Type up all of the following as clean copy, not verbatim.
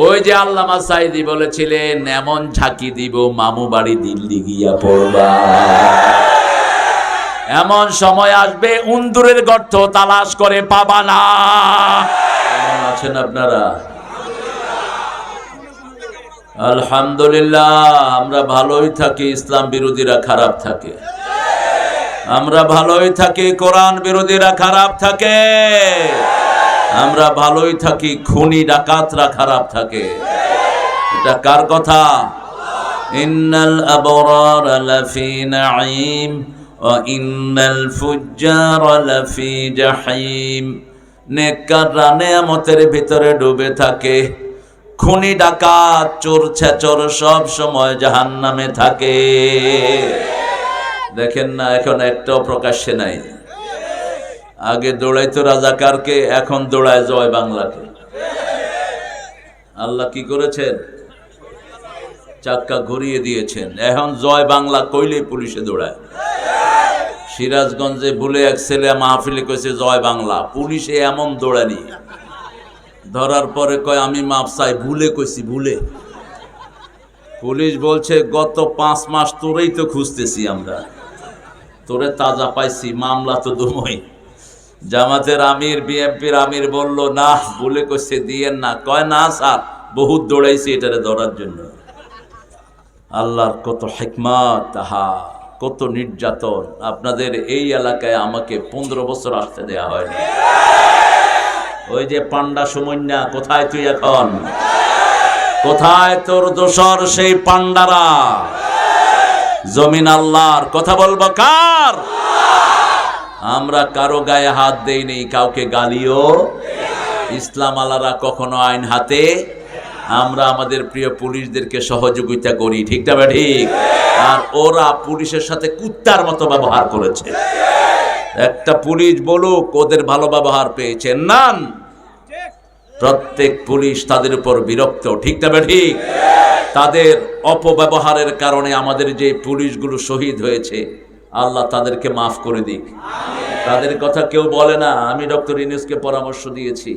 ওই যে আল্লামা সাঈদী বলেছিলেন, এমন ঝাঁকি দিব মামু বাড়ি দিল্লি গিয়া পড়বা। এমন সময় আসবে উন্দুরের গর্ত তালাশ করে পাবা না। কেমন আছেন আপনারা? আলহামদুলিল্লাহ। আমরা ভালোই থাকি, ইসলাম বিরোধীরা খারাপ থাকে। আমরা ভালোই থাকি, কোরআন বিরোধীরা খারাপ থাকে। আমরা ভালোই থাকি, খুনি ডাকাতরা খারাপ থাকে। এটা কার কথা? ইন্নাল আবরারা লাফি নাঈম ওয়া ইন্নাল ফুজ্জারা লাফি জাহিম। নেককাররা নেয়ামতের ভিতরে ডুবে থাকে, খুনি ডাকাত চোর ছেচর সব সময় জাহান্নামে থাকে। দেখেন না, এখন একটাও প্রকাশ্যে নাই। আগে দৌড়াইতো রাজাকারকে, এখন দৌড়ায় জয় বাংলাকে। আল্লাহ কি করেছেন? চাক্কা ঘুরিয়ে দিয়েছেন। এখন জয় বাংলা কইলেই পুলিশে দৌড়ায়। সিরাজগঞ্জে ভুলে এক ছেলে মাহফিলে কইছে জয় বাংলা, পুলিশে এমন দৌড়ানি। ধরার পরে কয় আমি মাপ চাই, ভুলে কইছি ভুলে। পুলিশ বলছে গত 5 মাস তোরেই তো খুঁজতেছি আমরা, তোরে তাজা পাইছি, মামলা তো দমই। জামাতের আমির, বিএনপির আমির বলল না, ভুলে কইছে দিয়েন না। কয় না স্যার, বহুত দৌড়াইছি এটারে ধরার জন্য। আল্লাহর কত হিকমত, তাহা কত নির্যাতন। আপনাদের এই এলাকায় আমাকে 15 বছর আসতে দেয়া হয়নি। ওই যে পান্ডা সুমন্যা, কোথায় তুই এখন? কোথায় তোর দোসর সেই পান্ডারা? জমিন আল্লাহর, কথা বলবো কার? আমরা কারো গায়ে হাত দেইনি, কাউকে গালিও। ইসলাম আলারা কখনো আইন হাতে। আমরা আমাদের প্রিয় পুলিশদেরকে সহযোগিতা করি, ঠিক না ঠিক? আর ওরা পুলিশের সাথে কুত্তার মতো ব্যবহার করেছে। একটা পুলিশ বলুক ওদের ভালো ব্যবহার পেয়েছেন না? প্রত্যেক পুলিশ তাদের উপর বিরক্ত, ঠিক না ঠিক? তাদের অপব্যবহারের কারণে আমাদের যে পুলিশগুলো শহীদ হয়েছে, আল্লাহ তাদেরকে মাফ করে দিক। তাদের কথা কেউ বলে না। আমি ডক্টর ইউনূসকে পরামর্শ দিয়েছি,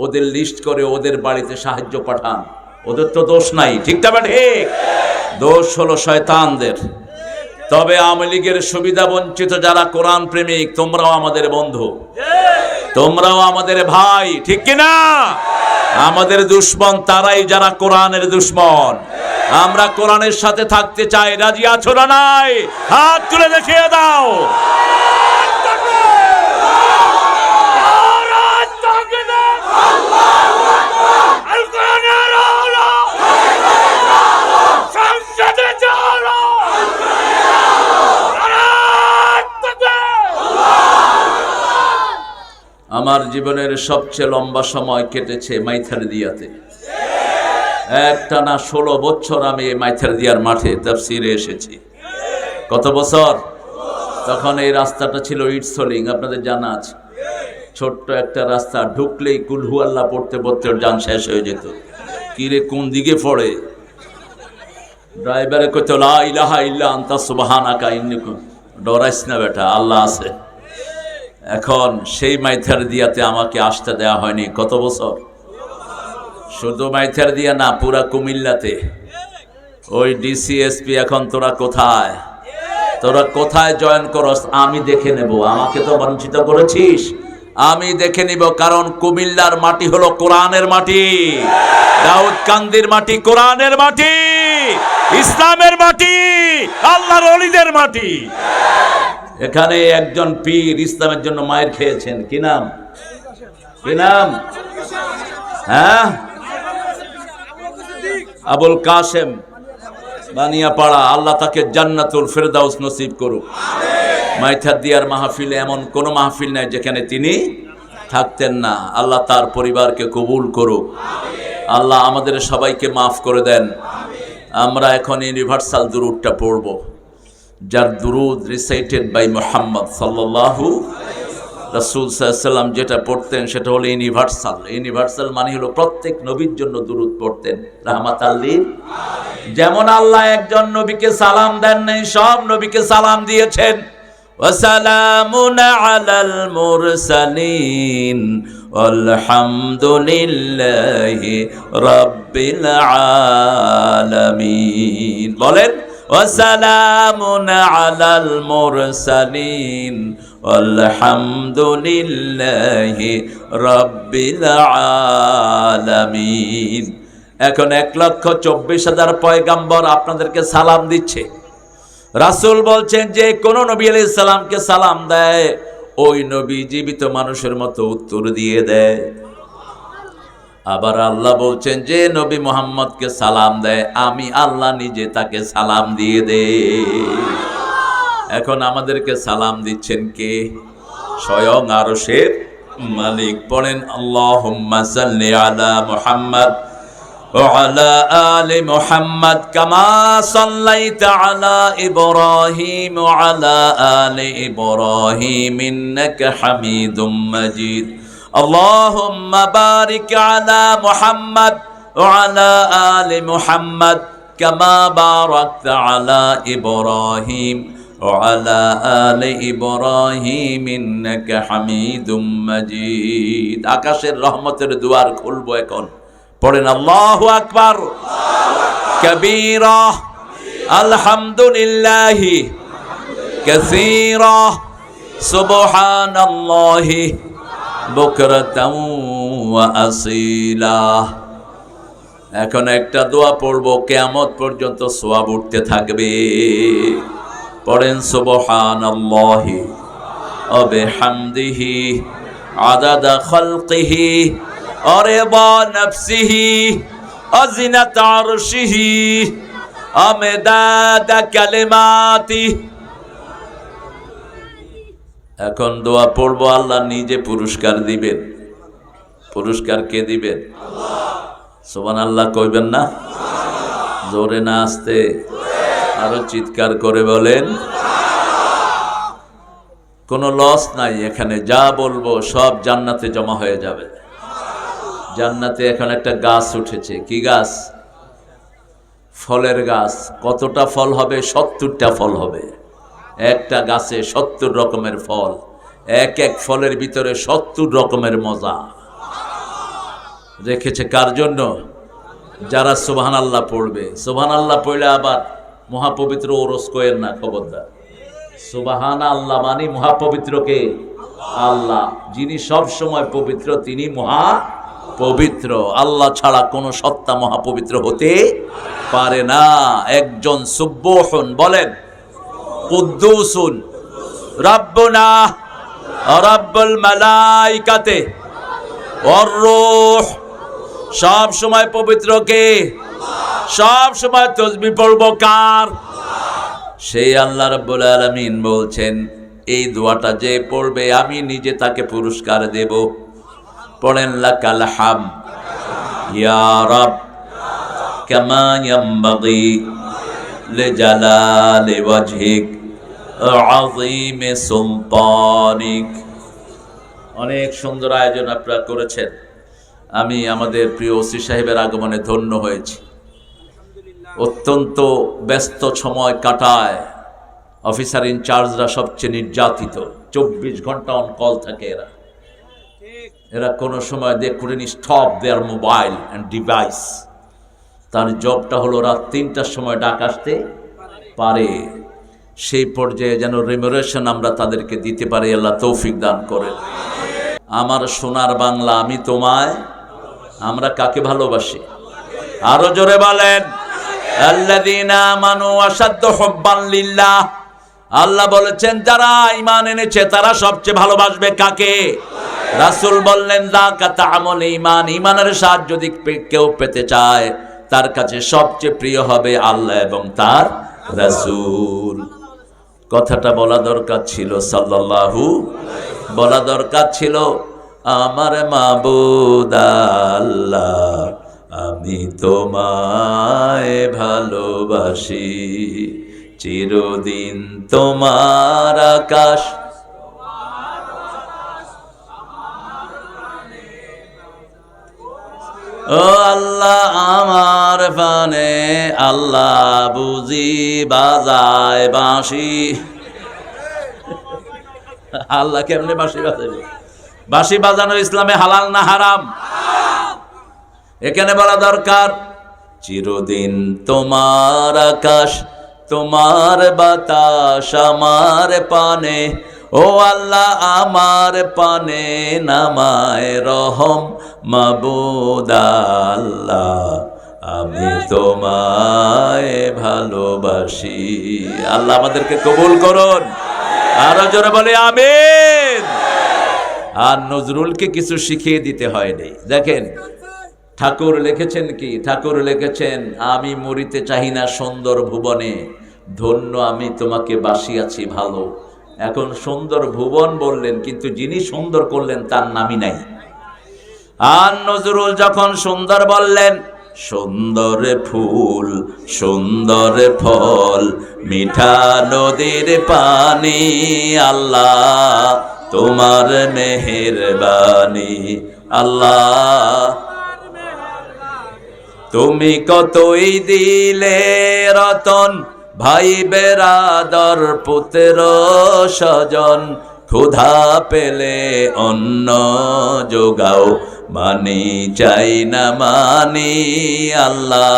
ওদের লিস্ট করে ওদের বাড়িতে সাহায্য পাঠান। ওদের তো দোষ নাই, ঠিক না ঠিক? দোষ হলো শয়তানদের। তবে আওয়ামী লীগের সুবিধা বঞ্চিত যারা কোরআন প্রেমিক, তোমরাও আমাদের বন্ধু, তোমরাও আমাদের ভাই, ঠিক কিনা? আমাদের দুশ্মন তারাই যারা কোরআনের দুশ্মন। আমরা কোরআনের সাথে থাকতে চাই, রাজি আছো না নাই? হাত তুলে দেখিয়ে দাও। আমার জীবনের সবচেয়ে লম্বা সময় কেটেছে মাইথারদিয়াতে। একটানা 16 বছর আমি এই মাইথারদিয়ার মাঠে তাফসিরে এসেছি। কত বছর? তখন এই রাস্তাটা ছিল ইটসলিং, আপনাদের জানা আছে। ছোট্ট একটা রাস্তা, ঢুকলেই কুলহু আল্লাহ পড়তে পড়তে যান শেষ হয়ে যেত। কিরে কোন দিকে পড়ে? ড্রাইভারে কইতো লা ইলাহা ইল্লা আনতা সুবহানাকা ইন্নী কুনতু। ডরাইস না বেটা, আল্লাহ আছে। এখন সেই মাইথারদিয়াতে আমাকে আসতে দেওয়া হয়নি। কত বছর? শুধু মাইথারদিয়া না, পুরা কুমিল্লাতে। ওই ডিসিএসপি এখন তোরা কোথায়? তোরা কোথায় জয়েন করস? আমি দেখে নেব। আমাকে তো বঞ্চিত করেছিস, আমি দেখে নিব। কারণ কুমিল্লার মাটি হলো কোরআনের মাটি, দাউদকান্দির মাটি কোরআনের মাটি, ইসলামের মাটি, আল্লাহর ওলিদের মাটি। এখানে একজন পীর ইসলামের জন্য মায়ের খেয়েছেন। কি নাম? কি নাম? হ্যাঁ, আবুল কাসেম বানিয়াপাড়া। আল্লাহ তাকে জান্নাতুল ফেরদাউস নসিব করুক। মাইথারদিয়ার মাহফিলে এমন কোন মাহফিল নাই যেখানে তিনি থাকতেন না। আল্লাহ তার পরিবারকে কবুল করুক। আল্লাহ আমাদের সবাইকে মাফ করে দেন। আমরা এখন ইউনিভার্সাল দুরূদটা পড়ব, যার দুরূদ রিসাইটেড বাই মুহাম্মদ সাল্লাল্লাহু রাসূল সাল্লাল্লাহু আলাইহি ওয়াসাল্লাম যেটা পড়তেন সেটা হলো ইউনিভার্সাল। ইউনিভার্সাল মানে হলো প্রত্যেক নবীর জন্য দুরূদ পড়তেন, রাহমাতাল লিল। যেমন আল্লাহ একজন নবীকে সালাম দেন নাই, সব নবীকে সালাম দিয়েছেন। ওয়া সালামুন আলাল মুরসালিন আলহামদুলিল্লাহি রাব্বিল আলামিন। বলেন ওয়াসালামুন আলাল মুরসালিন আলহামদুলিল্লাহি রাব্বিল আলামিন। এখন 1,24,000 পয়গাম্বর আপনাদেরকে সালাম দিচ্ছে। রাসূল বলছেন যে কোন নবী আলাইহিস সালামকে সালাম দেয়, ওই নবী জীবিত মানুষের মতো উত্তর দিয়ে দেয়। আবার আল্লাহ বলছেন যে নবী মুহাম্মদকে সালাম দেয়, আমি আল্লাহ নিজে তাকে সালাম দিয়ে দেই। এখন আমাদেরকে সালাম দিচ্ছেন কে? স্বয়ং আরশের মালিক। পড়েন আল্লাহুম্মা সাল্লি আলা মুহাম্মদ ওয়া আলা আলি মুহাম্মদ কামা সাল্লাইতা আলা ইব্রাহিম ওয়া আলা আলি ইব্রাহিম ইন্নাকা হামিদুম মাজিদ। আল্লাহুম্মা বারিক আলা মুহাম্মদ ওয়া আলা আলি মুহাম্মদ কামা বারাকতা আলা ইব্রাহিম وعلى آل إبراهيم إنك حميد مجيد। আকাশের রহমতের দুয়ার খুলবো এখন। পড়েন আল্লাহু আকবার কবীরা আলহামদুলিল্লাহি কাসীরা সুবহানাল্লাহি বুকরাতাও ওয়া আসীলা। এখন একটা দোয়া পড়বো, কিয়ামত পর্যন্ত সওয়াব উঠতে থাকবে। পড়েন সুবহানাল্লাহি ওয়া বিহামদিহি আদাদা খালকিহি ওয়া রিদা নাফসিহি ওয়া জিনাতা আরশিহি ওয়া মিদাদা কালিমাতি। এখন দোয়া পড়বো, আল্লাহ নিজে পুরস্কার দিবেন। পুরস্কার কে দিবেন? আল্লাহ। সুবহানাল্লাহ কইবেন না? জোরে না আস্তে? আরো চিৎকার করে বলেন। কোনো লস নাই এখানে, যা বলবো সব জান্নাতে জমা হয়ে যাবে। জান্নাতে এখন একটা গাছ উঠেছে। কি গাছ? ফলের গাছ। কতটা ফল হবে? 70টা ফল হবে। একটা গাছে 70 রকমের ফল, এক এক ফলের ভিতরে 70 রকমের মজা রেখেছে। কার জন্য? যারা সুবহানাল্লাহ পড়বে। সুবহানাল্লাহ পড়লে আবার মহাপবিত্র ওরস কয়েন না, খবরদার। সুবহানাল্লাহ মানে মহাপবিত্রকে আল্লাহ, যিনি সব সময় পবিত্র তিনি মহাপবিত্র। আল্লাহ ছাড়া কোনো সত্তা মহাপবিত্র হতে পারে না। একজন সুবহুন, বলেন কুদ্দুসুন রাব্বুনা রাব্বুল মালাইকাতে ওয়ার রূহ। সব সময় পবিত্র কে? সব সময় তাসবিহ পড়ব কার? সেই আল্লাহ রাব্বুল আলামিন বলছেন এই দোয়াটা যে পড়বে আমি নিজে তাকে পুরস্কার দেব। পড়েন লাকাল হাম ইয়া রাব কামা ইয়ামবাগি লিজালালি ওয়াজহিক আযীম সুলতানিক। অনেক সুন্দর আয়োজন আপনারা করেছেন। আমি আমাদের প্রিয় ওসি সাহেবের আগমনে ধন্য হয়েছি। অত্যন্ত ব্যস্ত সময় কাটায়। অফিসার ইনচার্জরা সবচেয়ে নির্যাতিত, 24 ঘন্টা অন কল থাকে। এরা কোনো সময় they couldn't stop their mobile and device. তার জবটা হলো রাত 3টার সময় ডাক আসতে পারে। সেই পর্যায়ে যেন রেমুনারেশন আমরা তাদেরকে দিতে পারি, আল্লাহ তৌফিক দান করেন। আমার সোনার বাংলা, আমি তোমায়, আমরা কাকে ভালোবাসি? আরো জোরে বলেন আল্লাযীনা আমানু আশাদ্দু হুব্বান লিল্লাহ। আল্লাহ বলেছেন যারা ঈমান এনেছে তারা সবচেয়ে ভালোবাসবে কাকে? রাসূল বললেন যাকা তা'মুল ঈমান। ঈমানের স্বাদ যদি কেউ পেতে চায় তার কাছে সবচেয়ে প্রিয় হবে আল্লাহ এবং তার রাসূল। কথাটা বলা দরকার ছিল, সাল্লাল্লাহু বলা দরকার ছিল আমার মাবুদ আল্লাহ আমি তোমায় ভালোবাসি, চিরদিন তোমার আকাশ ও আল্লাহ আমার ফানে আল্লাহ বুঝি বাজায় বাঁশি। আল্লাহ কেমনে বাঁশি বাজাবে? বাঁশি বাজানো ইসলামে হালাল না হারাম? এখানে বলা দরকার, চিরদিন তোমার আকাশ, তোমার বাতাস আমার পানে, ও আল্লাহ আমার পানে নামায় রহম মাবুদ আল্লাহ, আমি তোমায় ভালোবাসি। আল্লাহ আমাদেরকে কবুল করুন। আরো জোরে বলি আমিন। আর নজরুলকে কিছু শিখিয়ে দিতে হয়নি। দেখেন ঠাকুর লিখেছেন কি? ঠাকুর লিখেছেন, আমি মরিতে চাহি না সুন্দর ভুবনে, ধন্য আমি তোমাকে বাসিয়াছি ভালো। এখন সুন্দর ভুবন বললেন, কিন্তু যিনি সুন্দর করলেন তার নামই নাই। আর নজরুল যখন সুন্দর বললেন, সুন্দর ফুল সুন্দর ফল মিঠা নদীর পানি, আল্লাহ তোমার মেহেরবানি, আল্লাহ তুমি কতই দিলে রতন, ভাই বেরাদর পুত্র স্বজন, ক্ষুধা পেলে অন্ন যোগাও, মানি চাই না মানি, আল্লাহ।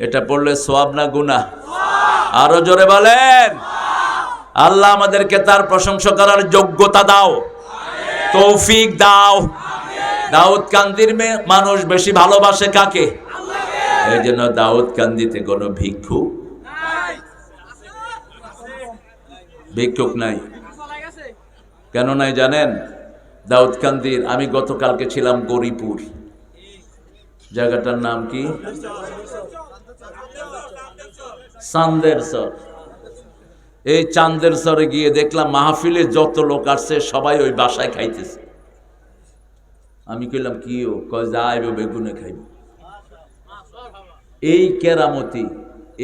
এটা পড়লে সওয়াব না গুনাহ? আরো জোরে বলেন। আল্লাহ আমাদেরকে তার প্রশংসা করার যোগ্যতা দাও, তৌফিক দাও। দাউদকান্দির মানুষ বেশি ভালোবাসে কাকে? এই জন্য দাউদকান্দিতে কোনো ভিক্ষুক নাই। কেন নাই জানেন? দাউদকান্দির, আমি গতকালকে ছিলাম গরিপুর, জায়গাটার নাম কি? চান্দের সর। এই চান্দের সরে গিয়ে দেখলাম মাহফিলে যত লোক আসছে সবাই ওই বাসায় খাইতেছে। আমি কইলাম কি ও? কয় যাইব বেগুনে খাইব। এই কেরামতি,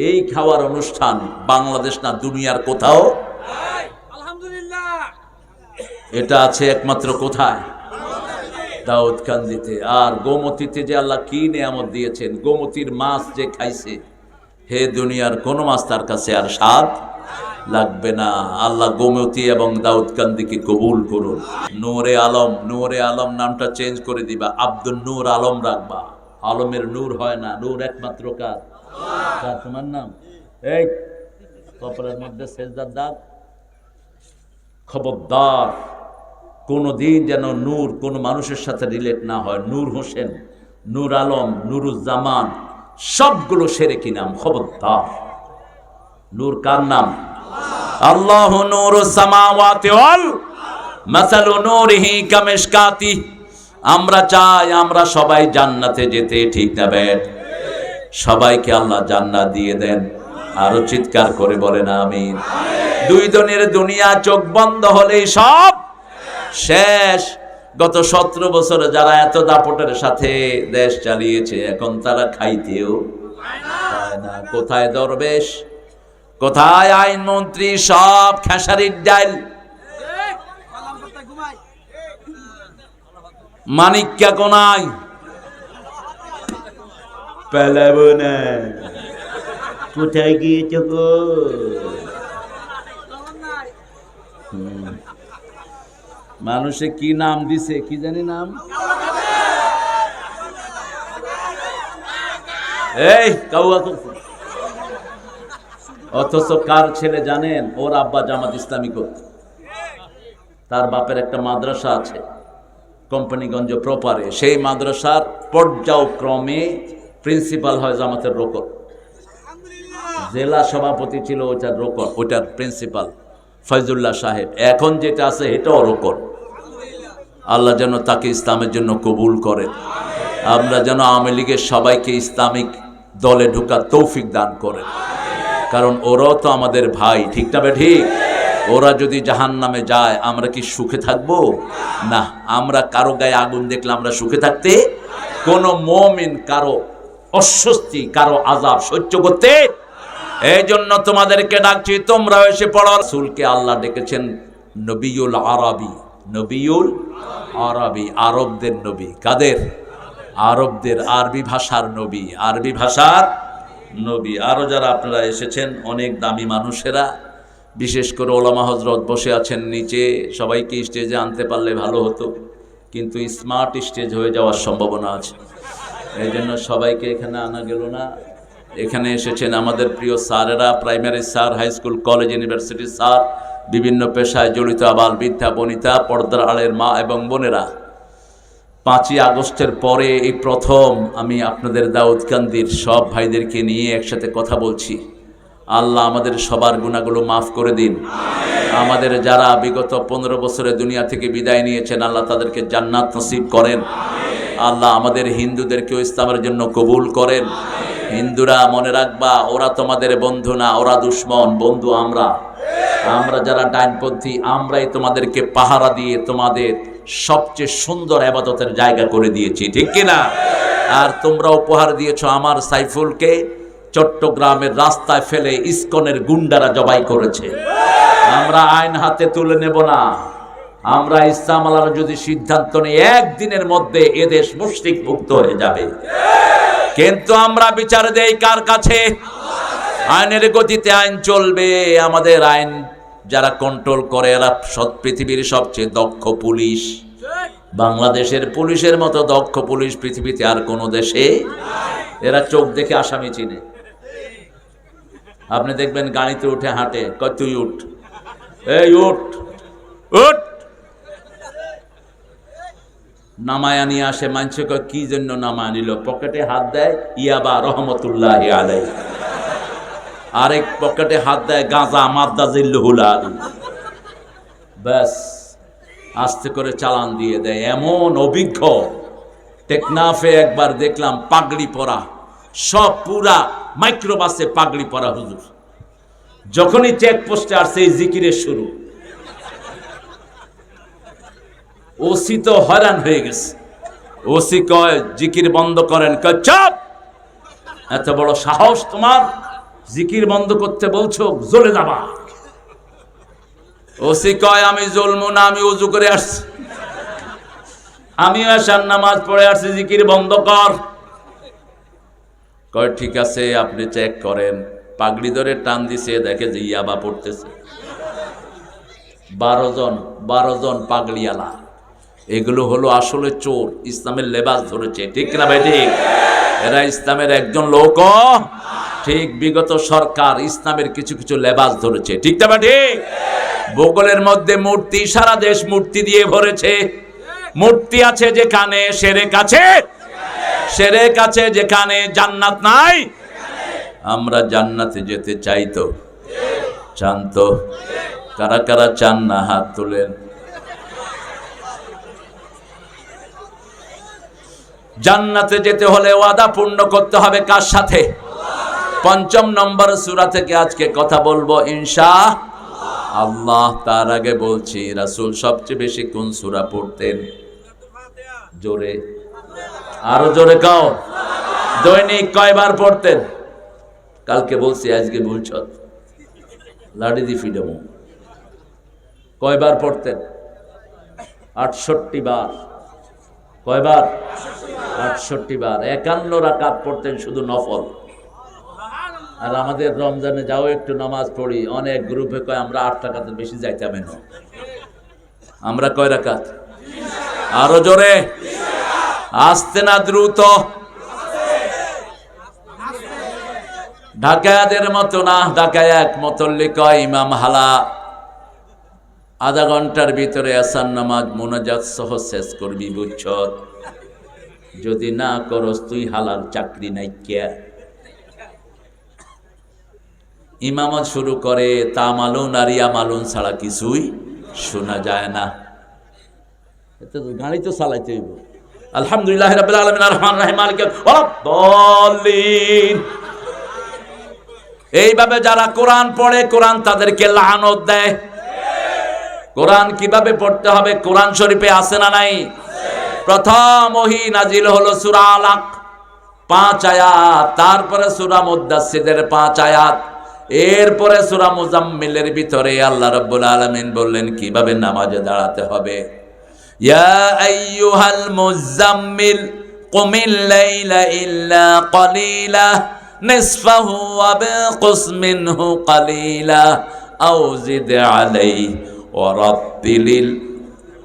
এই খাওয়ার অনুষ্ঠান বাংলাদেশ না দুনিয়ার কোথাও। এটা আছে একমাত্র কোথায়? দাউদকান্দিতে। আর গোমতীতে যে আল্লাহ কি নিয়ামত দিয়েছেন, গোমতীর মাছ যে খাইছে, হে দুনিয়ার কোন মাছ তার কাছে আর স্বাদ লাগবে না। আল্লাহ গোমতী এবং দাউদকান্দিকে কবুল করুন। নূরে আলম, নূরে আলম নামটা চেঞ্জ করে দিবা, আব্দুল নূর আলম রাখবা। আলমের নূর হয় না, নূর একমাত্র কার? তোমার নাম? এই কপালের মধ্যে সেজদার দাগ। খবরদার কোনদিন যেন নূর কোন মানুষের সাথে রিলেট না হয়। নূর হোসেন, নূর আলম, নুরুজ্জামান সবগুলো শিরকি নাম। খবরদার। নূর কার নাম? আল্লাহু নূরুস সামাওয়াতি ওয়াল মাসালু নূরিহি কামিশকাতি। আমরা চাই আমরা সবাই জান্নাতে যেতে, ঠিক না বেট? সবাইকে আল্লাহ জান্নাত দিয়ে দেন। আরো চিৎকার করে বলেন আমিন। দুই দিনের দুনিয়া চোখ বন্ধ হলেই সব শেষ। গত 17 বছরে যারা এত দাপটের সাথে দেশ চালিয়েছে, এখন তারা খাইতেও পায় না। কোথায় দরবেশ, কোথায় আইনমন্ত্রী? সব খেসারির ডাল। মানিক্যা কোনায় পালাবো না। কোথায় গিয়েছ গো? মানুষে কি নাম দিছে, কি জানি নাম? এই কাউয়া করছে। অথচ কার ছেলে জানেন? ওর আব্বা জামাত ইসলামী করত। তার বাপের একটা মাদ্রাসা আছে কোম্পানিগঞ্জ প্রপারে। সেই মাদ্রাসার পর্যায়ক্রমে প্রিন্সিপাল হয় জামাতের রোকন। জেলা সভাপতি ছিল ওইটার রোকন, ওইটার প্রিন্সিপাল ফয়জুল্লাহ সাহেব। এখন যেটা আছে এটাও রোকন। আল্লাহ যেন তাকে ইসলামের জন্য কবুল করেন। আমরা যেন আওয়ামী লীগের সবাইকে ইসলামিক দলে ঢোকার তৌফিক দান করেন। কারণ ওরাও তো আমাদের ভাই, ঠিক না বে ঠিক? ওরা যদি জাহান্নামে যায় আমরা কি সুখে থাকবো? না। আমরা কারো গায়ে আগুন দেখলে আমরা সুখে থাকতে? কোন মুমিন কারো অস্বস্তি, কারো আযাব সহ্য করতে? এই জন্য তোমাদেরকে ডাকছি, তোমরা এসে পড়ো। রাসূলকে আল্লাহ ডেকেছেন নবিউল আরবি। নবিউল আরবি, আরবদের নবী। কাদের? আরবদের, আরবি ভাষার নবী, আরবি ভাষার নবী। আরো যারা আপনারা এসেছেন অনেক দামি মানুষেরা, বিশেষ করে ওলামা হজরত বসে আছেন নিচে, সবাইকে স্টেজে আনতে পারলে ভালো হতো, কিন্তু স্মার্ট স্টেজ হয়ে যাওয়ার সম্ভাবনা আছে। এই জন্য সবাইকে এখানে আনা গেল না। এখানে এসেছেন আমাদের প্রিয় স্যারেরা, primary sir, high school, college, ইউনিভার্সিটির স্যার, বিভিন্ন পেশায় জড়িত আবাল বৃদ্ধা বনিতা, পর্দার আড়ের মা এবং বোনেরা। 5ই আগস্টের পরে এই প্রথম আমি আপনাদের দাউদকান্দির সব ভাইদেরকে নিয়ে একসাথে কথা বলছি। আল্লাহ আমাদের সবার গুনাহগুলো মাফ করে দিন। আমাদের যারা বিগত 15 বছরে দুনিয়া থেকে বিদায় নিয়েছেন, আল্লাহ তাদেরকে জান্নাত নসিব করেন। আল্লাহ আমাদের হিন্দুদেরকেও ইসলামের জন্য কবুল করেন। হিন্দুরা মনে রাখবা, ওরা তোমাদের বন্ধু না, ওরা দুশ্মন। বন্ধু আমরা যারা ডাইনপন্থী, আমরাই তোমাদেরকে পাহারা দিয়ে তোমাদের সবচেয়ে সুন্দর ইবাদতের জায়গা করে দিয়েছি, ঠিক কিনা? আর তোমরা উপহার দিয়েছো আমার সাইফুলকে, চট্টগ্রামের রাস্তায় ফেলে ইসকনের গুন্ডারা জবাই করেছে। আমরা আইন হাতে তুলে নেব না। আমরা ইসলাম আল্লাহর যদি সিদ্ধান্ত নিই, একদিনের মধ্যে এদেশ মুশরিক মুক্ত হয়ে যাবে, কিন্তু আমরা বিচার দেই কার কাছে? আইনের গতিতে আইন চলবে। আমাদের আইন যারা কন্ট্রোল করে, এরা পৃথিবীর সবচেয়ে দক্ষ পুলিশ। বাংলাদেশের পুলিশের মতো দক্ষ পুলিশ পৃথিবীতে আর কোনো দেশে। এরা চোখ দেখে আসামি চিনে। আপনি দেখবেন গাড়িতে উঠে হাঁটে, কয় তুই উঠ, এই উঠ উঠ, নামায়া নিয়ে আসে। মানুষে কয় কি জন্য নামায়া নিল? পকেটে হাত দেয়, ইয়াবা রহমতুল্লাহি আলাইহি। আরেক পকেটে হাত দেয়, গাঁজা মাদ্দা জিল্লুহুল আলী। ব্যাস, আস্তে করে চালান দিয়ে দেয়। এমন অভিজ্ঞ। টেকনাফে একবার দেখলাম পাগড়ি পরা, সব পুরা মাইক্রোবাসে পাগড়ি পরা হুজুর। যখনই চেকপোস্টে আসছে এই জিকিরের শুরু। ওসি তো হয়রান হয়ে গেছে। ওসি কয় জিকির বন্ধ করেন। কয় চুপ, এত বড় সাহস তোমার, জিকির বন্ধ করতে বলছো, জ্বলে যাবা। ওসি কয় আমি জ্বলবো না, আমি ওযু করে আসছি, আমিও এশার নামাজ পড়ে আসছি, জিকির বন্ধ কর। কয় ঠিক আছে, আপনি চেক করেন। পাগড়ি ধরে টান দিছে, দেখে যে ইয়াবা পড়তেছে। 12 জন পাগড়িওয়ালা। এগুলো হলো আসলে চোর, ইসলামের লেবাস ধরেছে, ঠিক না ভাই? ঠিক। এরা ইসলামের একজন লোক, ঠিক। বিগত সরকার ইসলামের কিছু কিছু লেবাস ধরেছে, ঠিক না ভাই? ঠিক। ভূগোলের মধ্যে মূর্তি, সারা দেশ মূর্তি দিয়ে ভরেছে। মূর্তি আছে যেখানে, শিরক আছে। শিরক আছে যেখানে, জান্নাত নাই। আমরা জান্নাতে যেতে চাই তো? চান তো? কারা কারা চান না হাত তোলেন। জান্নাতে যেতে হলে ওয়াদা পূর্ণ করতে হবে কার সাথে? 5 নম্বর সূরা থেকে আজকে কথা বলবো ইনশাআল্লাহ। তার আগে বলছি, রাসূল সবচেয়ে বেশি কোন সূরা পড়তেন? জোরে, আরো জোরে কাও। দৈনিক কয়বার পড়তেন? কালকে বলছি, আজকে বলছ, লাড়ি দি ফিডামো। কয়বার পড়তেন? 68 বার। কয়বার? 68 বার। 51 রাকাত পড়তেন শুধু নফল। আর আমাদের রমজানে যাও একটু নামাজ পড়ি, অনেক গ্রুপে কয় আমরা 8 রাকাতের বেশি যাইতাম না। আমরা কয় রাকাত? আরো জোরে, আস্তে না দ্রুত? ঢাকায়াদের মতো না। ঢাকায় এক মতল্লি কয় ইমাম হালা আধা ঘন্টার ভিতরে আসার নামাজ মোনাজাত সহ শেষ করবি, বুঝছ? যদি না করস তুই হালাল চাকরি নাই কে। ইমামত শুরু করে তা মালুন আর ইয়া মালুন ছাড়া কিছুই শোনা যায় না। গাড়ি তো চালাইতে হইব। আলহামদুলিল্লাহ রাব্বিল আলামিন আর রহমান রহিম মালিক ইয়াউমিদ্দিন। এইভাবে যারা কোরআন পড়ে, কোরআন তাদেরকে লানত দেয়। কোরআন কিভাবে পড়তে হবে কোরআন শরীফে আছে না নাই? প্রথম ওহী নাজিল হলো সূরা আলাক 5 আয়াত, তারপরে সূরা মুদ্দাসসিরের 5 আয়াত, এরপরে সূরা মুজাম্মিলের ভিতরে আল্লাহ রাব্বুল আলামিন বললেন কিভাবে নামাজে দাঁড়াতে হবে। ইয়া আইয়ুহাল মুজাম্মিল কুমিল লাইলা ইল্লা কালিলা নিসফাহু ওয়া বিকুস মিনহু কালিলা আও জিদ আলাইহি ওয়া রাত্তিলিল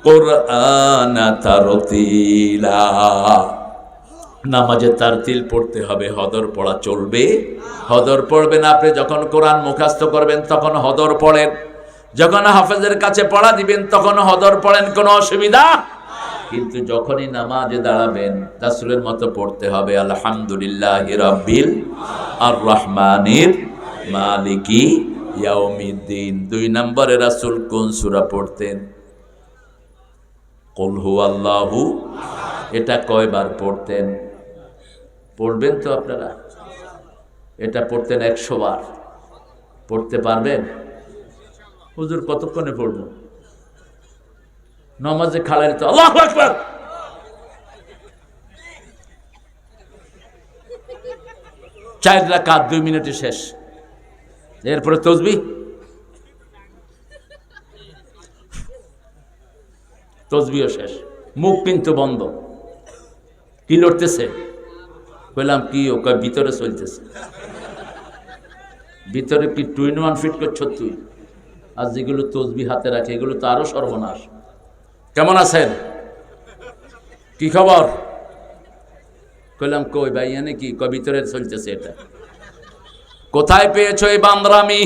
কুরআনা তারতিলা। নামাজে তারতিল পড়তে হবে, হদর পড়া চলবে। হদর পড়বেন আপনি যখন কোরআন মুখস্থ করবেন তখন হদর পড়েন, যখন হাফেজের কাছে পড়া দিবেন তখন হদর পড়েন, কোনো অসুবিধা। কিন্তু যখনই নামাজে দাঁড়াবেন রাসূলের মতো পড়তে হবে, আলহামদুলিল্লাহি রাব্বিল আর রহমানির মালিকি ইয়াউমিদ্দিন। 2 নম্বরে রাসূল কোন সূরা পড়তেন? কুল হুয়াল্লাহু। এটা কয়বার পড়তেন? পড়বেন তো আপনারা? এটা পড়তেন 100 বার। পড়তে পারবেন? হুজুর কতক্ষণে পড়ব? নামাজে খাড়াই তো আল্লাহু আকবার, চার রাকাত 2 মিনিটে শেষ। এরপরে তাসবিহ, তাসবিহও শেষ, মুখ কিন্তু বন্ধ। কি লড়তেছে? বললাম কি? ও কয় ভিতরে চলতেছে। ভিতরে কি 2 in 1 ফিট করছ তুই? আর যেগুলো তাসবিহ হাতে রাখে এগুলো তো আরো সর্বনাশ। কেমন আছেন? কি খবর? কইলাম কই ভাই এনে কি? কয় ভিতরে চলতেছে। এটা কোথায় পেয়েছো এই বান্দরামি?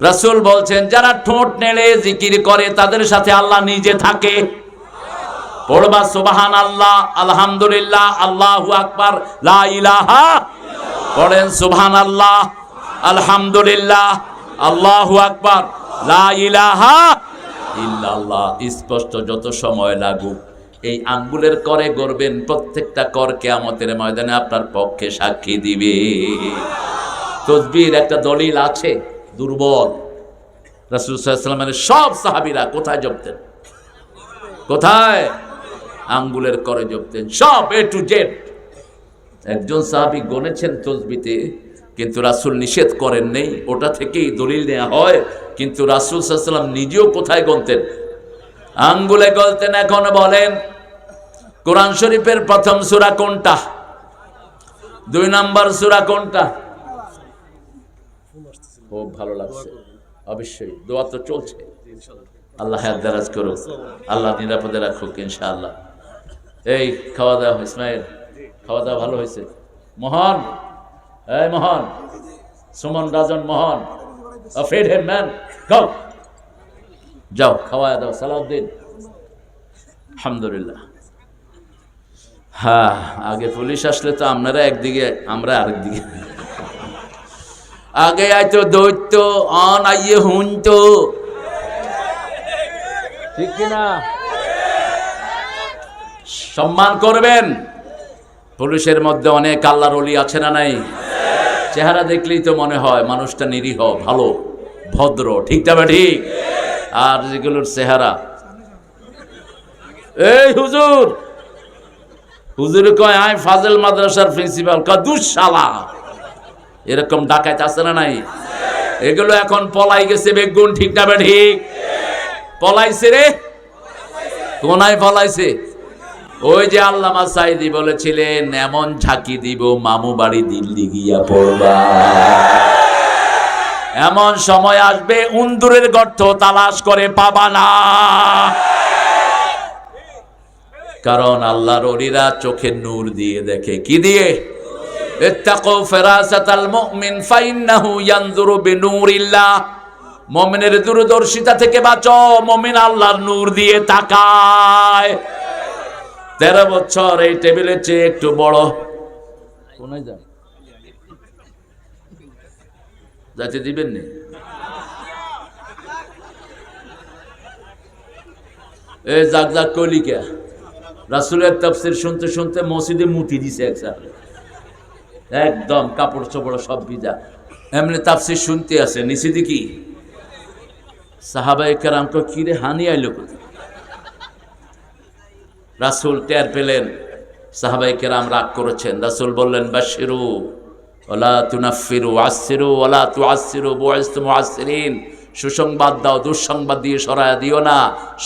রাসূল বলছেন যারা ঠোঁট নেড়ে জিকির করে তাদের সাথে আল্লাহ নিজে থাকে। পড়বা সুবহানাল্লাহ, আলহামদুলিল্লাহ, আল্লাহু আকবার, লা ইলাহা। পড়েন সুবহানাল্লাহ, আলহামদুলিল্লাহ, আল্লাহু আকবার, লা ইলাহা ইল্লাল্লাহ। স্পষ্ট যত সময় লাগুক এই আঙ্গুলের করে গড়বেন, প্রত্যেকটা কর কিয়ামতের ময়দানে আপনার পক্ষে সাক্ষী দিবে। তাসবিহর একটা দলিল আছে, দুর্বল। রাসূল সাল্লাল্লাহু আলাইহি ওয়াসাল্লামের সব সাহাবীরা কোথায় জপতেন? কোথায়? আঙ্গুলের করে জপতেন, সব এ টু জেড। একজন সাহাবী গনেছেন তাসবিহতে, কিন্তু রাসূল নিষেধ করেন নেই, ওটা থেকেই দলিল নেওয়া হয়। কিন্তু রাসূল সাল্লাল্লাহু আলাইহি ওয়াসাল্লাম নিজেও কোথায় গনতেন? আঙ্গুলে গলতেন। এখন বলেন কোরআন শরীফের প্রথম সূরা কোনটা? 2 নম্বর সূরা কোনটা? খুব ভালো লাগছে, অবশ্যই দোয়া তো চলছে। আল্লাহ হায়াত দারাজ করুক, আল্লাহ নিরাপদে রাখুক ইনশাআল্লাহ। এই খাওয়া দাওয়া ইসমাইল, খাওয়া দাওয়া ভালো হয়েছে? মোহন, এই মোহন, সুমন, রাজন, মোহন, ফিড হিম ম্যান, গো, যাও খাওয়া দাও। সালাউদ্দিন, আলহামদুলিল্লাহ। হ্যাঁ, আগে পুলিশ আসলে তো আপনারা একদিকে আমরা আরেকদিকে। আগে আইতো দৈত্য, অন আইয়ে হুনতো, ঠিক কিনা? সম্মান করবেন। পুলিশের মধ্যে অনেক আল্লাহর ওলি আছে না নাই? চেহারা দেখলেই তো মনে হয় মানুষটা নিরীহ, ভালো, ভদ্র, ঠিক না? ঠিক। আর যেগুলোর চেহারা, এই হুজুর, হুজুর কয় আই ফাজেল মাদ্রাসার প্রিন্সিপাল, কয় দুঃশালা, এরকম ডাকাত আছে না নাই? এগুলো এখন পলাই গেছে বেগুন, ঠিক না? ঠিক। পলাইছে রে, কোনায় পলাইছে? ওই যে আল্লামা সাইদি বলেছিলেন এমন ঝাঁকি দিব মামু বাড়ি দিল্লি গিয়া পড়বা। এমন সময় আসবে উন্দুরের গর্ত তালাশ করে পাবা না। কারণ আল্লাহর ওলিরা চোখের নূর দিয়ে দেখে। কি দিয়ে? ইত্তাকু ফিরাসাতাল মুমিন ফাইন্নাহু ইয়ানজুরু বিনূরিল্লাহ। মুমিনের দূরদর্শিতা থেকে বাঁচো, মুমিন আল্লাহর নূর দিয়ে তাকায়। 13 বছর এই টেবিলের চেয়ে একটু বড় কোনায় যান, যাইতে দিবেন নি? এই জাগ জাগ কলিকা রাসূলের তাফসীর শুনতে শুনতে মসজিদে মুতি দিছে একদম কাপড় চোপড় সব ভিজা। এমনি তাফসীর শুনতে আছে, নিচে দেখি সাহাবায়ে কেরাম কো কি রে হানি আইলো কোথায়? রাসূল টের পেলেন সাহাবায়ে কেরাম রাগ করেছেন। রাসূল বললেন বাশিরু ওয়ালা তুনাফিরু আসিরু ওয়ালা তুআসিরু বুইস্তু মুআসসিরিন। সুসংবাদ দাও, দুঃসংবাদ দিয়ে সরায়া দিও না,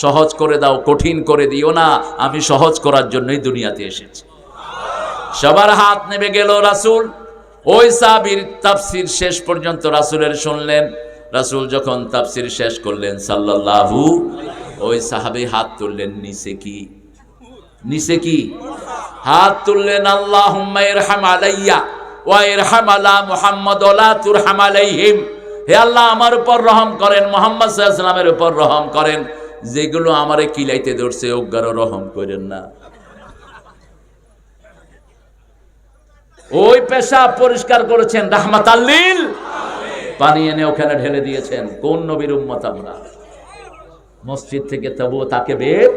সহজ করে দাও, কঠিন করে দিও না। আমি সহজ করার জন্যই দুনিয়াতে এসেছি। সবার হাত নেমে গেল। রাসূল ওই সাহাবীর তাফসীর শেষ পর্যন্ত রাসূলের শুনলেন। রাসূল যখন তাফসীর শেষ করলেন সাল্লাল্লাহু, ওই সাহাবী হাত তুললেন, নিচে কি হাত তুললেন, আল্লাহুম্মা ইরহাম আলাইয়া ওয়া ইরহাম আলা মুহাম্মাদ ওয়া লা তুরহাম আলাইহিম। হে আল্লাহ, আমার উপর রহম করেন, মুহাম্মদ সাল্লাল্লাহু আলাইহি ওয়াসাল্লামের উপর রহম করেন, যেগুলো আমারে কিলাইতে ধরছে ওগারও রহম করেন না। ওই পেশাব পরিষ্কার করেছেন রাহমাতাল লিল আলামিন, পানি এনে ওখানে ঢেলে দিয়েছেন। কোন নবীর উম্মত আমরা? মসজিদ থেকে তবুও তাকে বের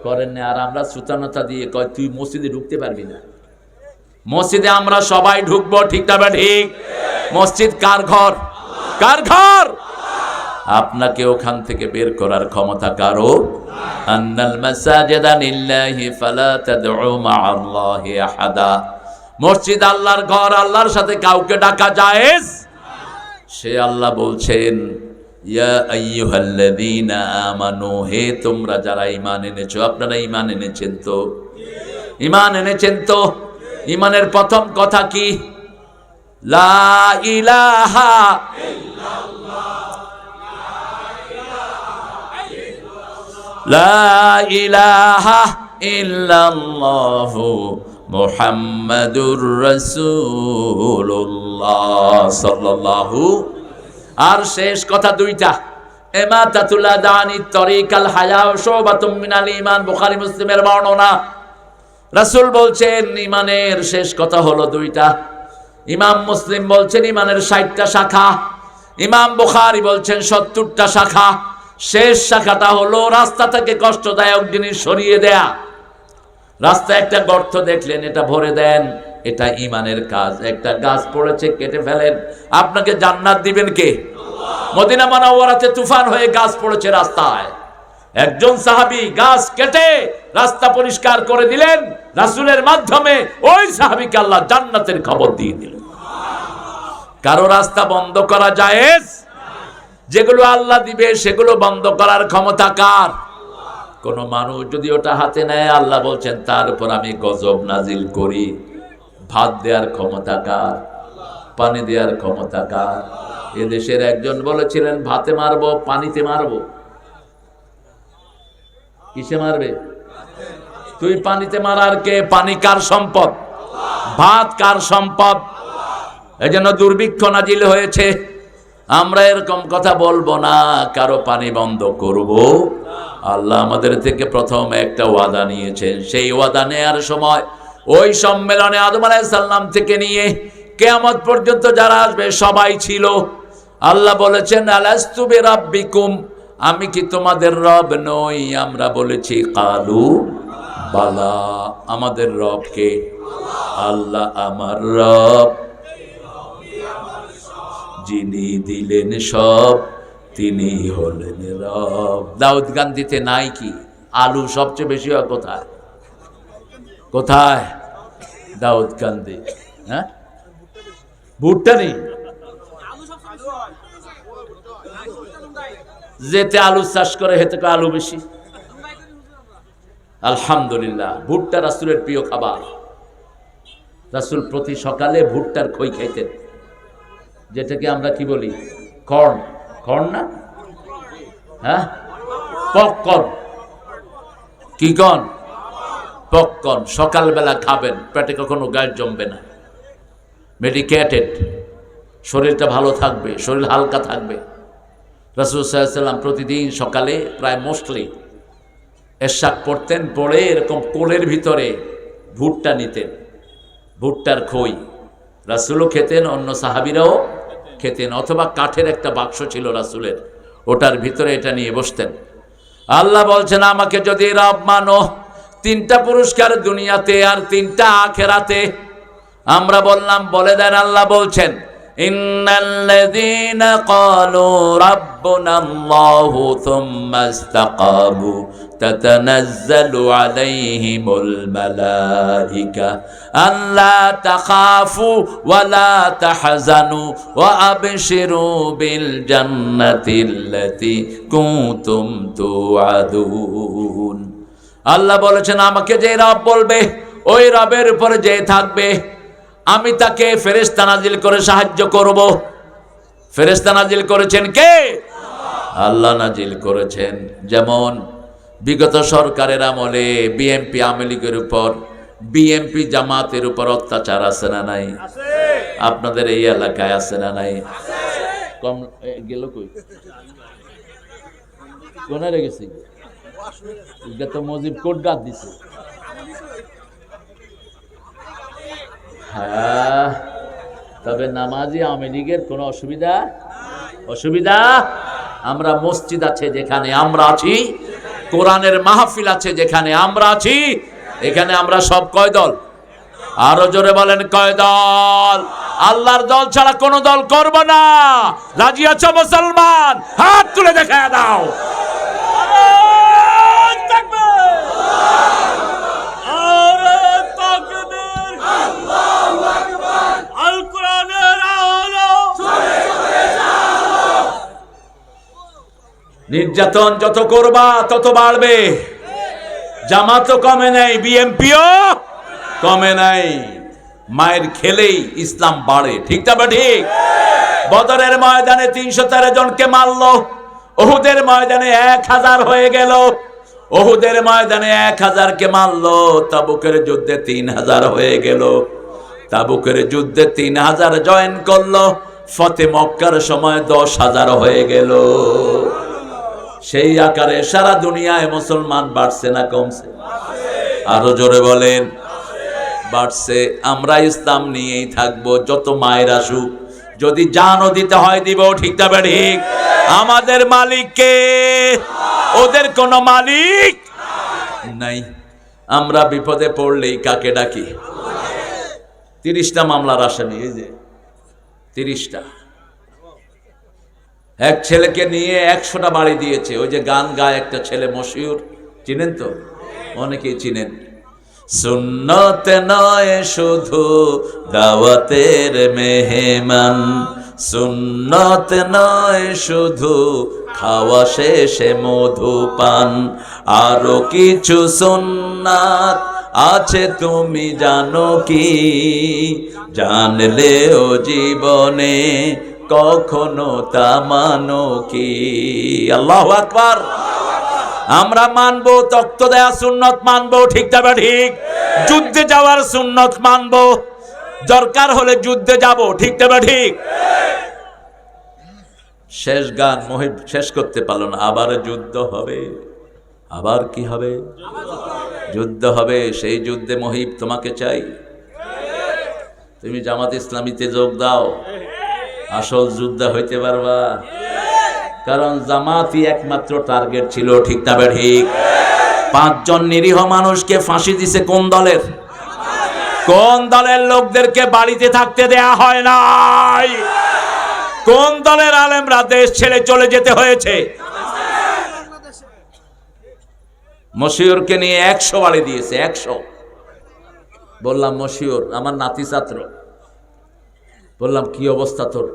করেন না। আর আমরা সুতানতা দিয়ে কয় তুই মসজিদে ঢুকতে পারবি না। মসজিদে আমরা সবাই ঢুকবো, ঠিক না ঠিক? মসজিদ কার ঘর? কার ঘর? আপনাকে ওখান থেকে বের করার ক্ষমতা কারো? আন্নাল মাসাজিদা লিল্লাহি ফালা তাদউ মা'আল্লাহি আহাদা। মসজিদ আল্লাহর ঘর, আল্লাহর সাথে কাউকে ডাকা জায়েজ। সে আল্লাহ বলছেন, ইয়া আইয়ুহাল্লাযীনা আমানু, হে তোমরা যারা ঈমান এনেছো। আপনারা ঈমান এনেছেন তো? ঈমান এনেছেন তো? ঈমানের প্রথম কথা কি? লা ইলাহা লা ইলাহা ইল্লাল্লাহু মুহাম্মাদুর রাসূলুল্লাহ সাল্লাল্লাহু। আর শেষ কথা দুইটা, ইমাতাতুল আদানি তরিকাল হায়া শুবাতুম মিনাল ঈমান, বুখারী মুসলিমের বর্ণনা। রাসূল বলছেন ঈমানের শেষ কথা হলো দুইটা। ইমাম মুসলিম বলছেন ঈমানের 60টা শাখা, ইমাম বুখারী বলছেন 70টা শাখা। শেষ শাখাটা হলো রাস্তা থেকে কষ্টদায়ক জিনিস সরিয়ে দেয়া। রাস্তায় একটা গর্ত দেখলেন, এটা ভরে দেন, এটা ঈমানের কাজ। একটা গাছ পড়েছে, কেটে ফেলেন। আপনাকে জান্নাত দিবেন কে? মদিনা মুনাওয়ারাতে তুফান হয়ে গাছ পড়েছে রাস্তায়, একজন সাহাবী গাছ কেটে রাস্তা পরিষ্কার করে দিলেন। রাসূলের মাধ্যমে ওই সাহাবীকে আল্লাহ জান্নাতের খবর দিয়ে দিলেন। কারো রাস্তা বন্ধ করা জায়েজ? যেগুলো আল্লাহ দিবে সেগুলো বন্ধ করার ক্ষমতা কার? কোন মানুষ যদি ওটা হাতে নেয়, আল্লাহ বলছেন তার উপর আমি গজব নাজিল করি। ভাত দেওয়ার ক্ষমতা কার? পানি দেওয়ার ক্ষমতা কার? এদেশের একজন বলেছিলেন ভাতে মারবো, পানিতে মারবো। কিসে মারবে? তুই পানিতে মারার কে? পানি কার সম্পদ? ভাত কার সম্পদ? এজন্য দুর্ভিক্ষ নাজিল হয়েছে। আমরা এরকম কথা বলবো না, কারো পানি বন্ধ করব। আল্লাহ আমাদের থেকে প্রথম একটা ওয়াদা নিয়েছেন। সেই ওয়াদা নেয়ার সময় ওই সম্মেলনে আদম আলাইহিস সালাম থেকে নিয়ে কিয়ামত পর্যন্ত যারা আসবে সবাই ছিল। আল্লাহ বলেছেন আলাস্তু বিরাব্বিকুম, আমি কি তোমাদের রব নই? আমরা বলেছি কালু বালা। আমাদের রব কে? আল্লাহ আমার রব, যিনি দিলেন সব, তিনি হলেন রব। দাউদ গান্ধীতে নাই কি? আলু সবচেয়ে বেশি হয় কোথায়? কোথায়? দাউদ গান্ধী। হ্যাঁ, ভুট্টা নেই। যেতে আলু চাষ করে হেতে আলু বেশি। আলহামদুলিল্লাহ, ভুট্টা রাসূলের প্রিয় খাবার। রাসূল প্রতি সকালে ভুট্টার খই খাইতেন, যেটাকে আমরা কি বলি? কর্ন। কর্ন না? হ্যাঁ, পপকর্ন। কি কর্ন? পপকর্ন। সকালবেলা খাবেন, পেটে কখনো গ্যাস জমবে না। মেডিকেটেড, শরীরটা ভালো থাকবে, শরীর হালকা থাকবে। রাসূল সাল্লাল্লাহু আলাইহি ওয়াসাল্লাম প্রতিদিন সকালে প্রায় মোস্টলি এশাক পড়তেন, পড়ে এরকম কোলের ভিতরে ভুট্টা নিতেন, ভুট্টার খই। রাসূলও খেতেন, অন্য সাহাবীরাও খেতেন। অথবা কাঠের একটা বাক্স ছিল রাসূলের, ওটার ভিতরে এটা নিয়ে বসতেন। আল্লাহ বলছেন আমাকে যদি রব মানো, 3টা পুরস্কার দুনিয়াতে আর 3টা আখিরাতে। আমরা বললাম বলে দেন। আল্লাহ বলছেন ইন্নাল্লাযীনা ক্বালু রাব্বুনাল্লাহু থুম্মা ইসতাকামু তাতানাজ্জালু আলাইহিমুল মালাইকা আল্লা তাখাফু ওয়া লা তাহজানু ওয়া আবশিরু বিল জান্নাতিল্লাতী কুনতুম তুআদুন। আল্লাহ বলেছেন আমাকে যে রব বলবে, ওই রবের উপরে যে থাকবে, আমি তাকে ফেরেশতা নাজিল করে সাহায্য করব। ফেরেশতা নাজিল করেছেন কে? আল্লাহ নাজিল করেছেন। যেমন বিগত সরকারের আমলে বিএনপি আওয়ামী লীগের উপর, বিএনপি জামাতের উপর অত্যাচার আছে না নাই? আপনাদের এই এলাকায় আছে না নাই? কম গেল কই কোনারে গেছি তো মজিব কোট গাদ দিছে। হ্যাঁ, তবে নামাজি আওয়ামী লীগের কোনো অসুবিধা আমরা মসজিদ আছে যেখানে আমরা আছি, কোরআনের মাহফিল আছে যেখানে আমরা আছি, এখানে আমরা সব কয় দল? আরো জোরে বলেন কয় দল? আল্লাহর দল ছাড়া কোন দল করব না। রাজি আছো মুসলমান? হাত তুলে দেখায় দাও। নির্যাতন যত করবা তত বাড়বে। জামাতও কমে নাই, বিএনপিও কমে নাই। মায়ের খেলেই ইসলাম বাড়ে, ঠিক না? ঠিক। বদরের ময়দানে 313 জনকে মারলো, ওহুদের ময়দানে 1000 হয়ে গেল। ওহুদের ময়দানে 1000কে মারলো, তাবুকের যুদ্ধে 3000 হয়ে গেল। তাবুকের যুদ্ধে 3000 জয়েন করলো, ফতে মক্কার সময় 10,000 হয়ে গেল। সেই আকারে সারা দুনিয়ায় মুসলমান বাড়ছে না কমছে? আরো জোরে বলেন বাড়ছে। আমরা ইসলাম নিয়েই থাকবো, যত মায়ের আসুক, যদি জানও দিতে হয় দিব, ঠিক না? ঠিক। আমাদের মালিককে, ওদের কোনো মালিক নাই। আমরা বিপদে পড়লেই কাকে ডাকি? 30টা মামলার আসামি, এই যে 30টা। এক ছেলেকে নিয়ে 100টা বাড়ি দিয়েছে। ওই যে গান গায় একটা ছেলে, মশিউর, চিনেন তো? অনেকেই চিনেন। সুন্নত নয় শুধু দাওয়াতের মেহমান, সুন্নত নয় শুধু খাওয়া শেষে মধুপান, আরো কিছু সুন্নাত আছে তুমি জানো কি? জানলেও জীবনে কখনো তা মানো কি? আল্লাহু আকবার। আমরা মানবো, তক্ত দেয়া সুন্নত মানবো, ঠিক না? ঠিক। যুদ্ধে যাওয়ার সুন্নত মানবো, দরকার হলে যুদ্ধে যাব, ঠিক না? ঠিক। শেষ গান মহিব শেষ করতে পারলো না। আবার যুদ্ধ হবে, আবার কি হবে? যুদ্ধ হবে। সেই যুদ্ধে মহিব তোমাকে চাই। তুমি জামাত ইসলামীতে যোগ দাও, আসল যুদ্ধ হইতে পারবা। কারণ জামাতই একমাত্র টার্গেট ছিল, ঠিক না? ঠিক। 5 জন নিরীহ মানুষকে ফাঁসি দিছে কোন দলের? কোন দলের লোকদেরকে বাড়িতে থাকতে দেয়া হয় নাই? কোন দলের আলেমরা দেশ ছেড়ে চলে যেতে হয়েছে? মশিউরকে নিয়ে 100 বাড়ি দিয়েছে, 100। বললাম মশিউর আমার নাতি ছাত্র, বললাম কি অবস্থা তোর?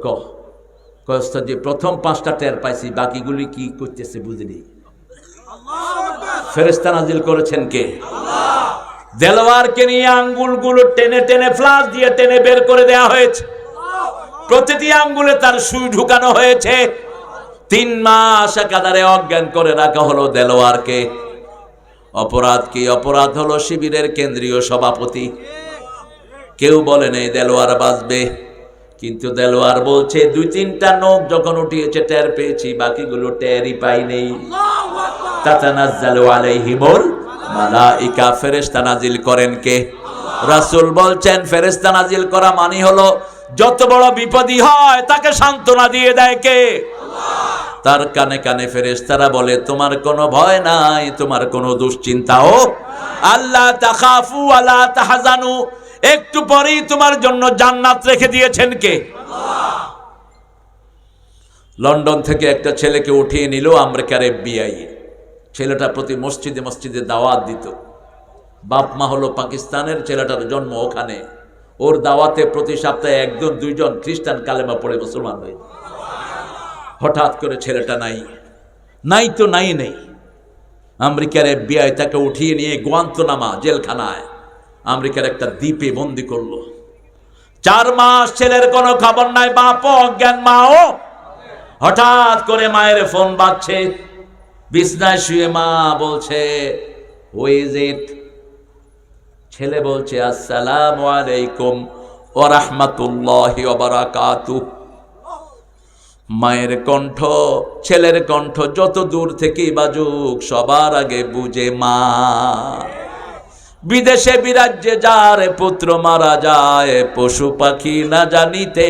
কস্তা যে প্রথম 5টা টের পাইছি, বাকিগুলি কি করতেছে বুঝিনি। ফেরেশতা নাজিল করেছেন কে? দেলোয়ারকে নিয়ে আঙ্গুলগুলো টেনে টেনে ফ্লাশ দিয়ে টেনে বের করে দেয়া হয়েছে। প্রতিটি আঙ্গুলে তার সুই ঢুকানো হয়েছে। 3 মাস একাধারে অজ্ঞান করে রাখা হলো দেলোয়ারকে। অপরাধ কি? অপরাধ হলো শিবিরের কেন্দ্রীয় সভাপতি। কেউ বলে নেই দেলোয়ার বাঁচবে, কিন্তু দেলোয়ার বলছে 2-3টা নখ যখন উঠিয়েছে টের পেয়েছি, বাকিগুলো টেরই পাই নেই। তাতানাজ্জালু আলাইহিমুল মালাইকা, ফেরেশতা নাজিল করেন কে? রাসূল বলছেন ফেরেশতা নাজিল করা মানে হলো যত বড় বিপদই হয় তাকে সান্ত্বনা দিয়ে দেয় কে? তার কানে কানে ফেরেশতারা বলে তোমার কোনো ভয় নাই, তোমার কোনো দুশ্চিন্তাও, আল্লাহ তাখাফু ওয়ালা তাহজানু, একটু পরেই তোমার জন্য জান্নাত রেখে দিয়েছেন কে? লন্ডন থেকে একটা ছেলেকে উঠিয়ে নিল আমেরিকার FBI। ছেলেটা প্রতি মসজিদে মসজিদে দাওয়াত দিত। বাপ মা হলো পাকিস্তানের, ছেলেটার জন্ম ওখানে। ওর দাওয়াতে প্রতি সপ্তাহে 1-2 জন খ্রিস্টান কালেমা পড়ে মুসলমান হয়ে। হঠাৎ করে ছেলেটা নাই তো নাই নেই। আমেরিকার FBI তাকে উঠিয়ে নিয়ে গুয়ান্তানামো জেলখানায়, আমেরিকার একটা দ্বীপে বন্দি করলো। 4 মাস ছেলের কোনো খবর নাই, বাপও অজ্ঞান, মাও। হঠাৎ করে মায়ের ফোন বাজছে, বিছনায় শুয়ে মা বলছে হু ইজ ইট? ছেলে বলছে আসসালামু আলাইকুম ওয়া রাহমাতুল্লাহি ওয়া বারাকাতুহু। মায়ের কণ্ঠ, ছেলের কণ্ঠ যত দূর থেকেই বাজুক সবার আগে বুঝে মা। বিদেশে বিরাজ্যে যার পুত্র মারা যায়, পশু পাখি না জানিতে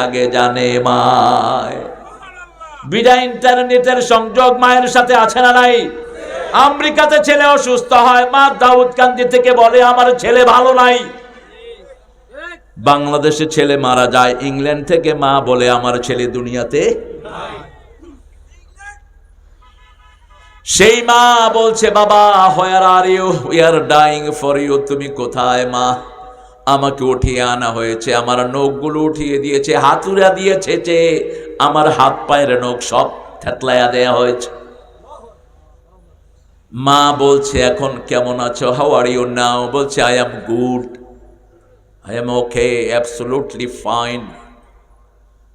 আগে জানে মায়। বিদায় ইন্টারনেটের সংযোগ মায়ের সাথে আছে না নাই? আমেরিকাতে ছেলে অসুস্থ হয়, মা দাউদকান্দি থেকে বলে আমার ছেলে ভালো নাই। বাংলাদেশে ছেলে মারা যায়, ইংল্যান্ড থেকে মা বলে আমার ছেলে দুনিয়াতে। সেই মা বলছে বাবা where are you, we are dying for you. তুমি কোথায় মা? আমাকে উঠিয়ে আনা হয়েছে, আমার নখগুলো উঠিয়ে দিয়েছে, হাতুড়া দিয়েছে, যে আমার হাত পায়ের নখ সব থেতলায়া দেয়া হয়েছে। মা বলছে এখন কেমন আছো? How are you now? বলছে I am good, I am okay, absolutely fine.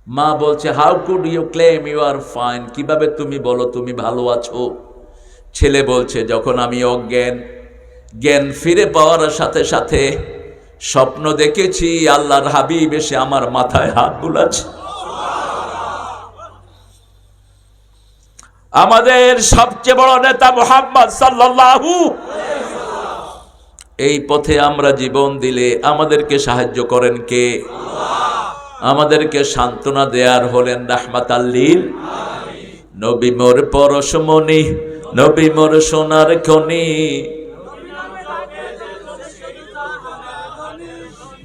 মা বলছে how could you claim you are fine? কিভাবে তুমি বলো তুমি ভালো আছো? ছেলে বলছে যখন আমি অজ্ঞান, জ্ঞান ফিরে পাওয়ার সাথে সাথে স্বপ্ন দেখেছি আল্লাহর হাবিব এসে আমার মাথায় হাত বুলাচ্ছে। আমাদের সবচেয়ে বড় নেতা মুহাম্মদ সাল্লাল্লাহু, এই পথে আমরা জীবন দিলে আমাদেরকে সাহায্য করেন কে? আমাদেরকে সান্ত্বনা দেয়ার হলেন রাহমাতাল লিল আলামিন। নবী মোর পরশমণি, নবী মোর সোনার খনি,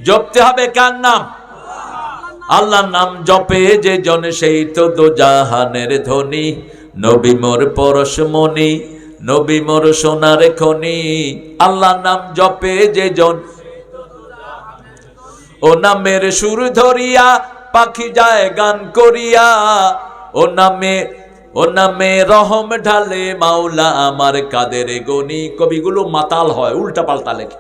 জপতে হবে কার নাম? আল্লাহর নাম জপে যে জন সেই তো দোজাহানের ধনী। নবী মোর পরশমণি, নবী মোর সোনার খনি, আল্লাহর নাম জপে যে জন, ও নামের সুর ধরিয়া পাখি যায় গান করিয়া, ও নামে রহম ঢালে মাওলা আমার কাদের গনি। কবিগুলো মাতাল হয়, উল্টা পাল্টা লেখে।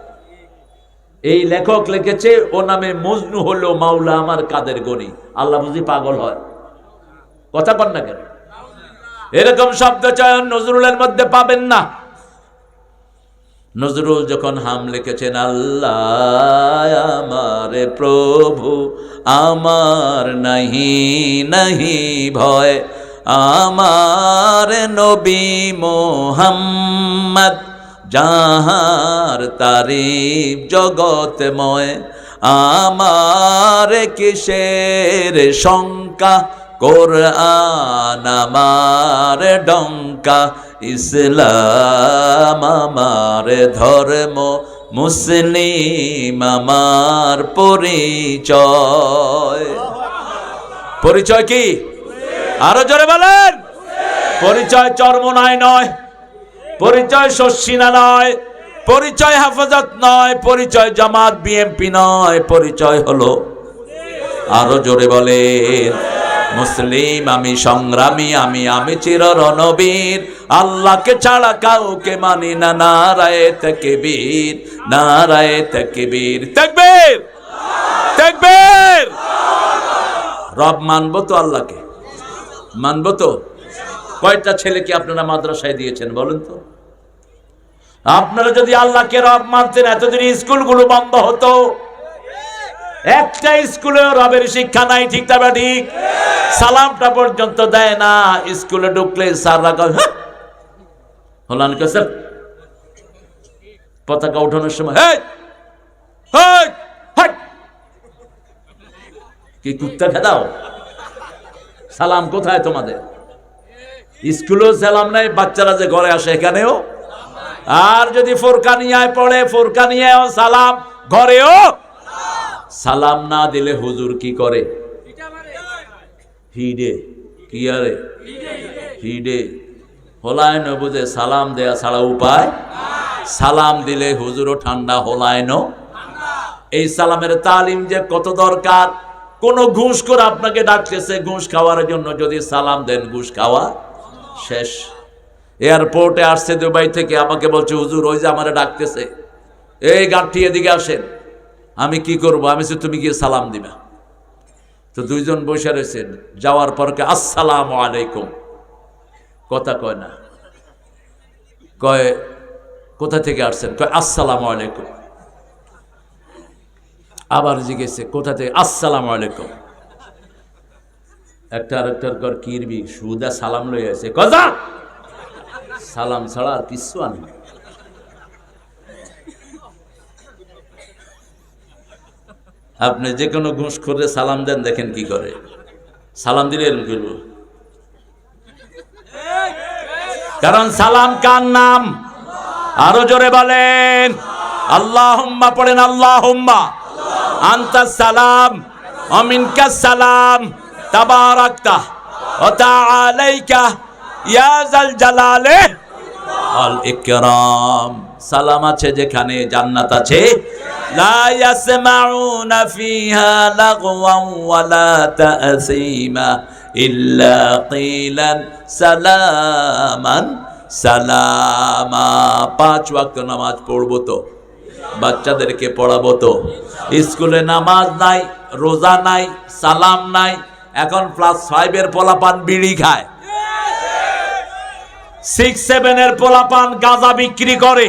এই লেখক লিখেছে ও নামে মজনু হলো মাওলা আমার কাদের গনি। আল্লাহ বুঝি পাগল হয়? কথা কন না কেন? এরকম শব্দ চয়ন নজরুলের মধ্যে পাবেন না। নজরুল যখন হাম লিখেছেন আল্লাহ আমার প্রভু আমার নাহি নাহি ভয়, আমার নবী মোহাম্মদ যাহার তারিফ জগতময়, আমার কিসের শঙ্কা কোরআন আমার ডঙ্কা, ইসলাম আমার ধর্ম, মুসলিম আমার পরিচয়। পরিচয় কি? আরো জোরে বলেন। পরিচয় চরমনাই নয়, পরিচয় শস্যিনা নয়, পরিচয় হেফাজত নয়, পরিচয় জামাত বিএমপি নয়, পরিচয় হলো, আরো জোরে বলেন, মুসলিম আমি, সংগ্রামী আমি, আমি চির রণবীর, আল্লাহকে ছাড়া কাউকে মানি না। নারায়ে তাকবীর, নারায়ে তাকবীর, তাকবীর, তাকবীর। রব মানবো তো, আল্লাহকে মানবো তো। কয়টা ছেলেকে আপনারা মাদ্রাসায় দিয়েছেন বলেন তো? আপনারা যদি আল্লাহকে রব মানতেন এতদিন স্কুলগুলো বন্ধ হতো। একটা স্কুলে রবের শিক্ষা নাই, ঠিক না ঠিক? সালামটা পর্যন্ত দেয় না। স্কুলে ঢুকলে স্যাররা কয় হলান কে স্যার, পতাকা উঠানোর সময় হেই হেই হেই, কি কুত্তা খেদাও? সালাম কোথায় তোমাদের? স্কুলেও সালাম নাই, বাচ্চারা যে ঘরে আসে এখানেও। আর যদি ফোরকানিয়ায় পড়ে, ফোরকানিয়ায়ও সালাম, ঘরেও সালাম না দিলে হুজুর কি করে? হিডে, কি আরে হিডে, হোলায় ন বুঝে সালাম দেয়া ছাড়া উপায়। সালাম দিলে হুজুরও ঠান্ডা, হোলায় ন। এই সালামের তালিম যে কত দরকার। কোন ঘুষ করে আপনাকে ডাকতেছে ঘুষ খাওয়ার জন্য, যদি সালাম দেন ঘুষ খাওয়া শেষ। এয়ারপোর্টে আসছে দুবাই থেকে, আমাকে বলছে হুজুর ওই যে আমারে ডাকতেছে, এই গাঁঠি এদিকে আসেন। আমি কি করব? আমি বলছি তুমি গিয়ে সালাম দিবা। তো দুইজন বসে রয়েছেন, যাওয়ার পর আসসালামু আলাইকুম, কথা কয় না। কয় কোথা থেকে আসছেন? কয় আসসালামু আলাইকুম। আবার জিজ্ঞেসে কোথা থেকে? আসসালামু আলাইকুম। একটা আরেকটার কর কিরবি সুদা সালাম লই আছে, কজা সালাম ছাড়া আর কিছু আনি। আপনি যে কোনো ঘুষ করে সালাম দেন, দেখেন কি করে। সালাম দিলে এরকম করব, কারণ সালাম কার নাম? আরো জোরে বলেন আল্লাহুম্মা পড়েন, আল্লাহুম্মা আনতাস সালাম ওয়া মিনকাস সালাম তাবারাকতা ওয়া তাআলাইকা ইয়া যাল জালালি ওয়াল ইকরাম। সালাম আছে যেখানে জান্নাত আছে। লা ইয়াসমাউনা ফিহা লাগওয়ান ওয়ালা তা'সীমা ইল্লা কিলান সালামান সালামা। 5 ওয়াক্ত নামাজ পড়বো তো, বাচ্চাদেরকে পড়াবো তো। স্কুলে নামাজ নাই, রোজা নাই, সালাম নাই। এখন ক্লাস 5 এর পোলাপান বিড়ি খায়, 6, 7 এর পোলাপান গাঁজা বিক্রি করে।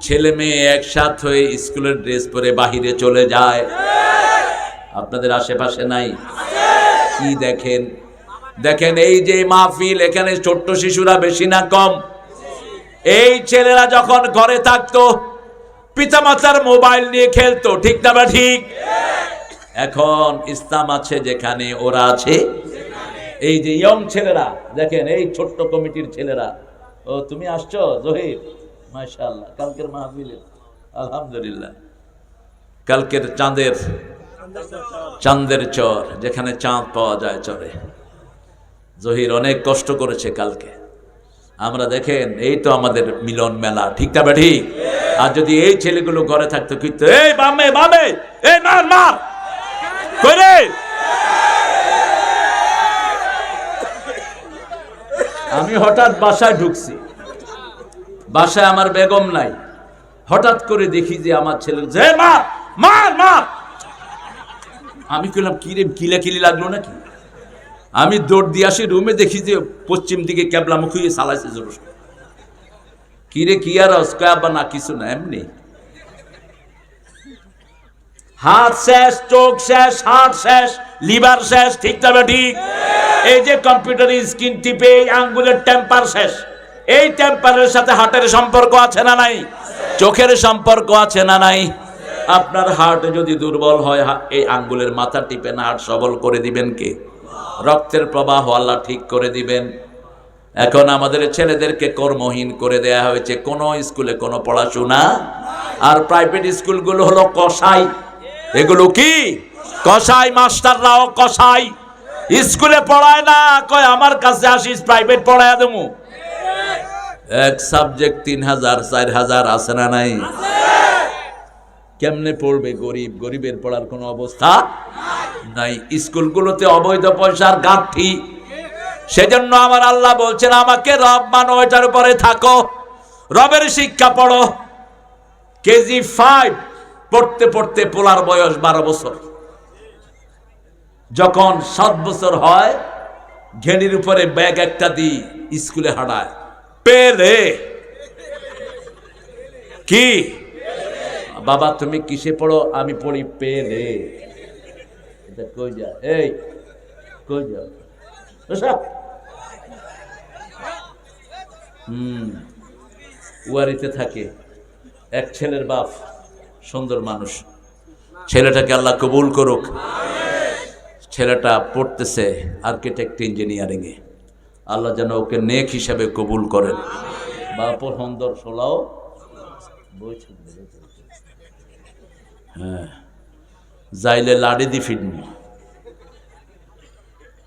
ছেলে মেয়ে একসাথ হয়ে স্কুলের ড্রেস পরে বাহিরে চলে যায়। আপনাদের আশেপাশে নাই? কি দেখেন? দেখেন এই যে মাহফিল, এখানে ছোট্ট শিশুরা বেশি না কম? এই ছেলেরা যখন ঘরে থাকতো পিতামাতার মোবাইল নিয়ে খেলতো, ঠিক না বা ঠিক? এখন ইসলাম আছে যেখানে, ওরা আছে। এই যে ইয়ং ছেলেরা দেখেন, এই ছোট্ট কমিটির ছেলেরা। ও তুমি আসছো জহির, মাশাআল্লাহ। কালকের মাহফিলে আলহামদুলিল্লাহ, কালকের চাঁদের চর, যেখানে চাঁদ পাওয়া যায় চরে, জহির অনেক কষ্ট করেছে কালকে। আমরা দেখেন এই তো আমাদের মিলন মেলা, ঠিক না ঠিক? আর যদি এই ছেলেগুলো ঘরে থাকতো, কিন্তু এই বামে বামে, এই মার মার করে। আমি হঠাৎ বাসায় ঢুকছি, বাসায় আমার বেগম নাই। হঠাৎ করে দেখি যে আমার ছেলে যে মার মার মার। আমি কইলাম কি রে, কিলাকিলি লাগলো নাকি? আমি দৌড় দিয়ে আসি রুমে, দেখি যে পশ্চিম দিকে ক্যাবলামুখী চালাইছে জোর। কি রে কি আর আব্বা? না কিছু না, এমনি। হাত শেষ, চোখ শেষ, হার্ট শেষ, লিভার শেষ, ঠিক তবে ঠিক? এই যে কম্পিউটার স্ক্রিন টিপে আঙ্গুলের টেম্পার শেষ। এই টেম্পারের সাথে হার্টের সম্পর্ক আছে না নাই? চোখের সম্পর্ক আছে না নাই? আপনার হার্ট যদি দুর্বল হয়, এই আঙ্গুলের মাথা টিপে না হার্ট সবল করে দিবেন কে? রক্তের প্রবাহ আল্লাহ ঠিক করে দিবেন। এখন আমাদের ছেলেদেরকে কর্মহীন করে দেয়া হয়েছে, কোনো স্কুলে কোনো পড়াশোনা। আর প্রাইভেট স্কুলগুলো হলো কসাই। এগুলো কি কসাই? মাস্টাররাও কসাই। স্কুলে পড়ায় না, কয় আমার কাছে আসিস প্রাইভেট পড়ায় দেবো। এক সাবজেক্ট 3000 4000 আছে না নাই? কেমনে পড়বে গরিব? গরিবের পড়ার কোনো অবস্থা নাই। স্কুলগুলোতে অবৈধ পয়সার গাঁথি। সেজন্য আমার আল্লাহ বলছেন, আমাকে রব মানো, এটার উপরে থাকো, রবের শিক্ষা পড়ো। কেজি 5 পড়তে পড়তে পোলার বয়স 12 বছর। যখন 7 বছর হয়, ঘেনির উপরে ব্যাগ একটা দি স্কুলে হাঁটায়। পেলে কি বাবা তুমি কিসে পড়ো? আমি পড়ি পেলে। এটা কই যা, এই কই যা। ওয়ারিতে থাকে এক ছেলের বাপ, সুন্দর মানুষ। ছেলেটাকে আল্লাহ কবুল করুক। ছেলেটা পড়তেছে আর্কিটেক্ট ইঞ্জিনিয়ারিং এ। আল্লাহ যেন ওকে নেক হিসাবে কবুল করেন। বাপর সুন্দর সোলাও বইছে। হ্যাঁ, যাইলে লাড়ি দি ফিরনি।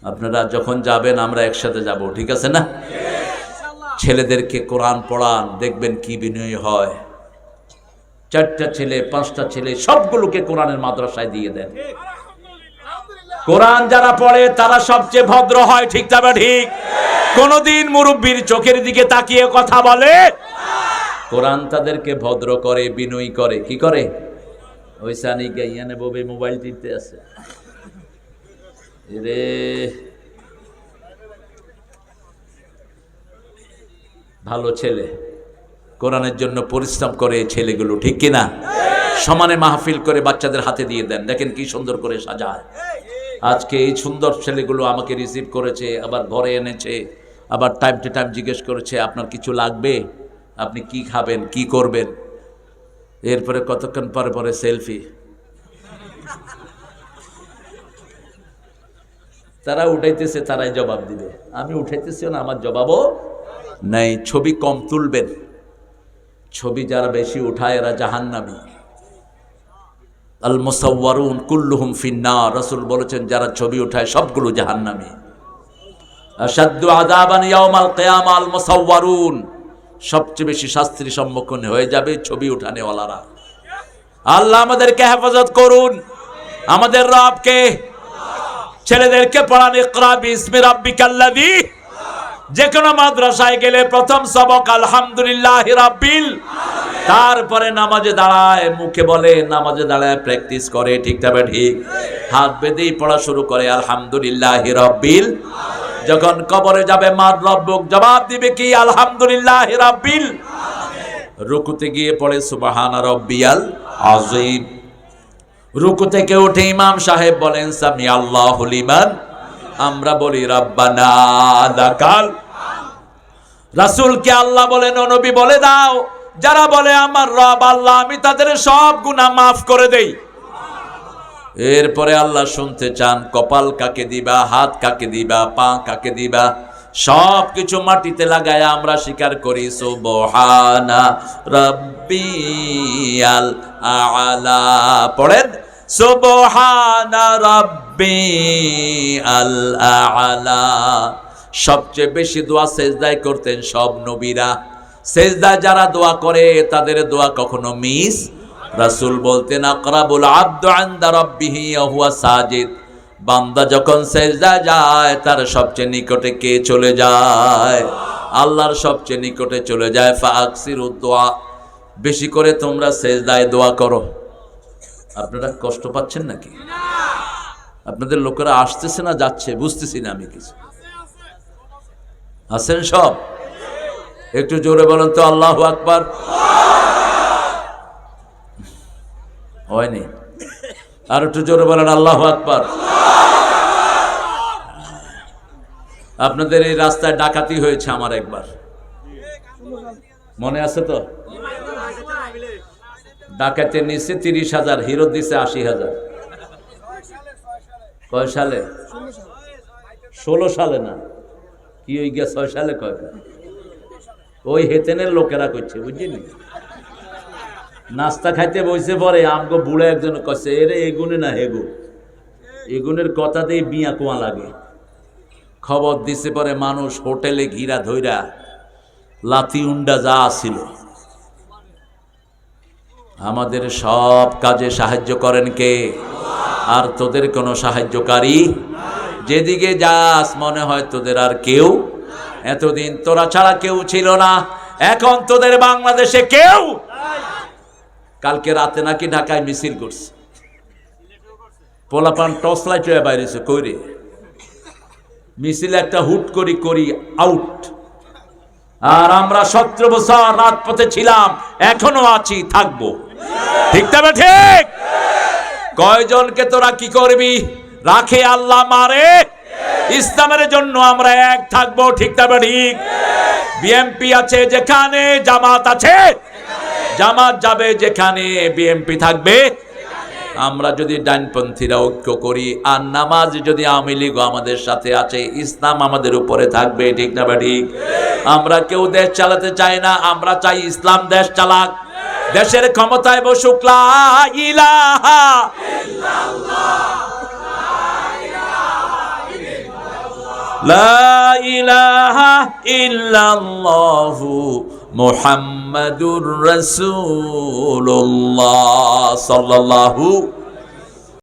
আপনারা যখন যাবেন আমরা একসাথে যাব, ঠিক আছে না? ছেলেদেরকে কোরআন পড়ান, দেখবেন কি বিনয় হয়। 4টা ছেলে 5টা ছেলে সবগুলোকে কোরআনের মাদ্রাসায় দিয়ে দেন। কোরআন যারা পড়ে তারা সবচেয়ে ভদ্র হয়, ঠিক তবে ঠিক? কোনদিন মুরব্বীর চোখের দিকে তাকিয়ে কথা বলে? কোরআন তাদেরকে ভদ্র করে, বিনয়ী করে। কি করে? ওই সানি গাইয়ানে ববে মোবাইল টিপতে আছে রে। ভালো ছেলে, কোরআনের জন্য পরিশ্রম করে ছেলেগুলো, ঠিক কিনা? সমানে মাহফিল করে বাচ্চাদের হাতে দিয়ে দেন, দেখেন কি সুন্দর করে সাজায়। আজকে এই সুন্দর ছেলেগুলো আমাকে রিসিভ করেছে, আবার ঘরে এনেছে, আবার টাইম টু টাইম জিজ্ঞেস করেছে আপনার কিছু লাগবে, আপনি কি খাবেন, কি করবেন। এরপরে কতক্ষণ পরে পরে সেলফি। তারা উঠাইতেছে, তারাই জবাব দিবে, আমি উঠাইতেছি না, আমার জবাবও নাই। ছবি কম তুলবেন, ছবি যারা বেশি উঠায় এরা জাহান্নামী। আল মুসাওয়ারুন কুল্লুহুম ফিন্নার, রাসূল বলেছেন যারা ছবি উঠায় সবগুলো জাহান্নামী। আশাদ্দু আযাবান ইয়াউমাল কিয়ামা আল মুসাওয়ারুন, সবচেয়ে বেশি শাস্তির সম্মুখীন হয়ে যাবে ছবি উঠানেওয়ালারা। আল্লাহ আমাদেরকে হেফাজত করুন, আমাদের রবকে। ছেলেদেরকে পড়ান ইকরা বিসমি রাব্বিকাল্লাযী। যে কোনো মাদ্রাসায় গেলে প্রথম সবক আলহামদুলিল্লাহি রাব্বিল, তারপরে নামাজে দাঁড়ায়, মুখে বলে, নামাজে দাঁড়ায় প্র্যাকটিস করে, ঠিক তবে ঠিক হাত বেঁধেই পড়া শুরু করে আলহামদুলিল্লাহি রাব্বিল। যখন কবরে যাবে মার রব্বুক, জবাব দিবে কি আলহামদুলিল্লাহি রাব্বিল। রুকুতে গিয়ে পড়ে সুবহান রাব্বিয়াল আযীম। রুকু থেকে উঠে ইমাম সাহেব বলেন সামি আল্লাহু লিমান, আমরা বলি রাব্বানা লাকাল। রাসূলকে আল্লাহ বলেন, ও নবী বলে দাও, যারা বলে আমার রব আল্লাহ, আমি তাদের সব গুনাহ মাফ করে দেই। এরপরে আল্লাহ শুনতে চান কপাল কাকে দিবা, হাত কাকে দিবা, পা কাকে দিবা। সব কিছু মাটিতে লাগায় আমরা স্বীকার করি সুবহানা রাব্বিয়াল আ'লা। পড়েন সুবহানা রাব্বিয়াল আ'লা। সবচেয়ে বেশি দোয়া সেজদায় করতেন সব নবীরা। সেজদা যারা দোয়া করে তাদের দোয়া কখনো মিস। রাসূল বলতেন আকরাবুল আবদু ইনদা রাব্বিহি ওয়া হুয়া সাজিদ। বান্দা যখন সেজদা যায় তার সবচেয়ে নিকটে কে চলে যায়? আল্লাহর সবচেয়ে নিকটে চলে যায়। ফাকসিরুদ দোয়া, বেশি করে তোমরা সেজদায় দোয়া করো। আপনারা কষ্ট পাচ্ছেন নাকি? আপনাদের লোকেরা আসতেছে না যাচ্ছে বুঝতেছি না আমি কিছু। আছেন সব? একটু জোরে বলেন তো আল্লাহু আকবার। হয়নি? আর একটু জোরে বলেন আল্লাহু আকবার। আপনাদের এই রাস্তায় ডাকাতি হয়েছে আমার একবার, মনে আছে তো? ডাকাতে নিচ্ছে 30,000, হিরো দিছে 80,000। কয় সালে? 16 সালে না, কি ওই গিয়া 6 সালে কয়? ওই হেতেনের লোকেরা করছে, বুঝলি? নাস্তা খাইতে বসে পরে আমগো বুড়ে একজন কছে, এরে এগুনে না হেগু, এগুনের কথাতেই বিয়া কোয়া লাগে। খবর দিছে পরে মানুষ হোটেলে ঘিরা ধইরা লাথি উন্ডা যা ছিল। আমাদের সব কাজে সাহায্য করেন কে? আর তোদের কোনো সাহায্যকারী? যেদিকে যাস মনে হয় তোদের আর কেউ। এতদিন তোরা ছাড়া কেউ ছিল না, এখন তোদের বাংলাদেশে কেউ। কালকে রাতে নাকি ঢাকায় মিছিল করছে, পোলাপান টর্চ লাইট হয়ে বাইরেছে কইরে মিছিল একটা হুট করি আউট। আর আমরা 17 বছর রাজপথে ছিলাম, এখনো আছি, থাকবো, ঠিক তবে ঠিক। কয়জনকে তোরা কি করবি? রাখে আল্লাহ মারে, ইসলামের জন্য আমরা এক থাকবো, ঠিক তবে ঠিক। বিএমপি আছে যেখানে, জামাত আছে, জামাত যাবে যেখানে, বিএমপি থাকবে। আমরা যদি ডানপন্থীরা ঐক্য করি আর নামাজ যদি আওয়ামী লীগ আমাদের সাথে আছে, ইসলাম আমাদের উপরে থাকবে, ঠিক না ঠিক? আমরা কেউ দেশ চালাতে চাই না, আমরা চাই ইসলাম দেশ চালাক, দেশের ক্ষমতায় বসুক। লা ইলাহা ইল্লাল্লাহ, লা ইলাহা ইল্লাল্লাহু মুহাম্মাদুর রাসূলুল্লাহ সাল্লাল্লাহু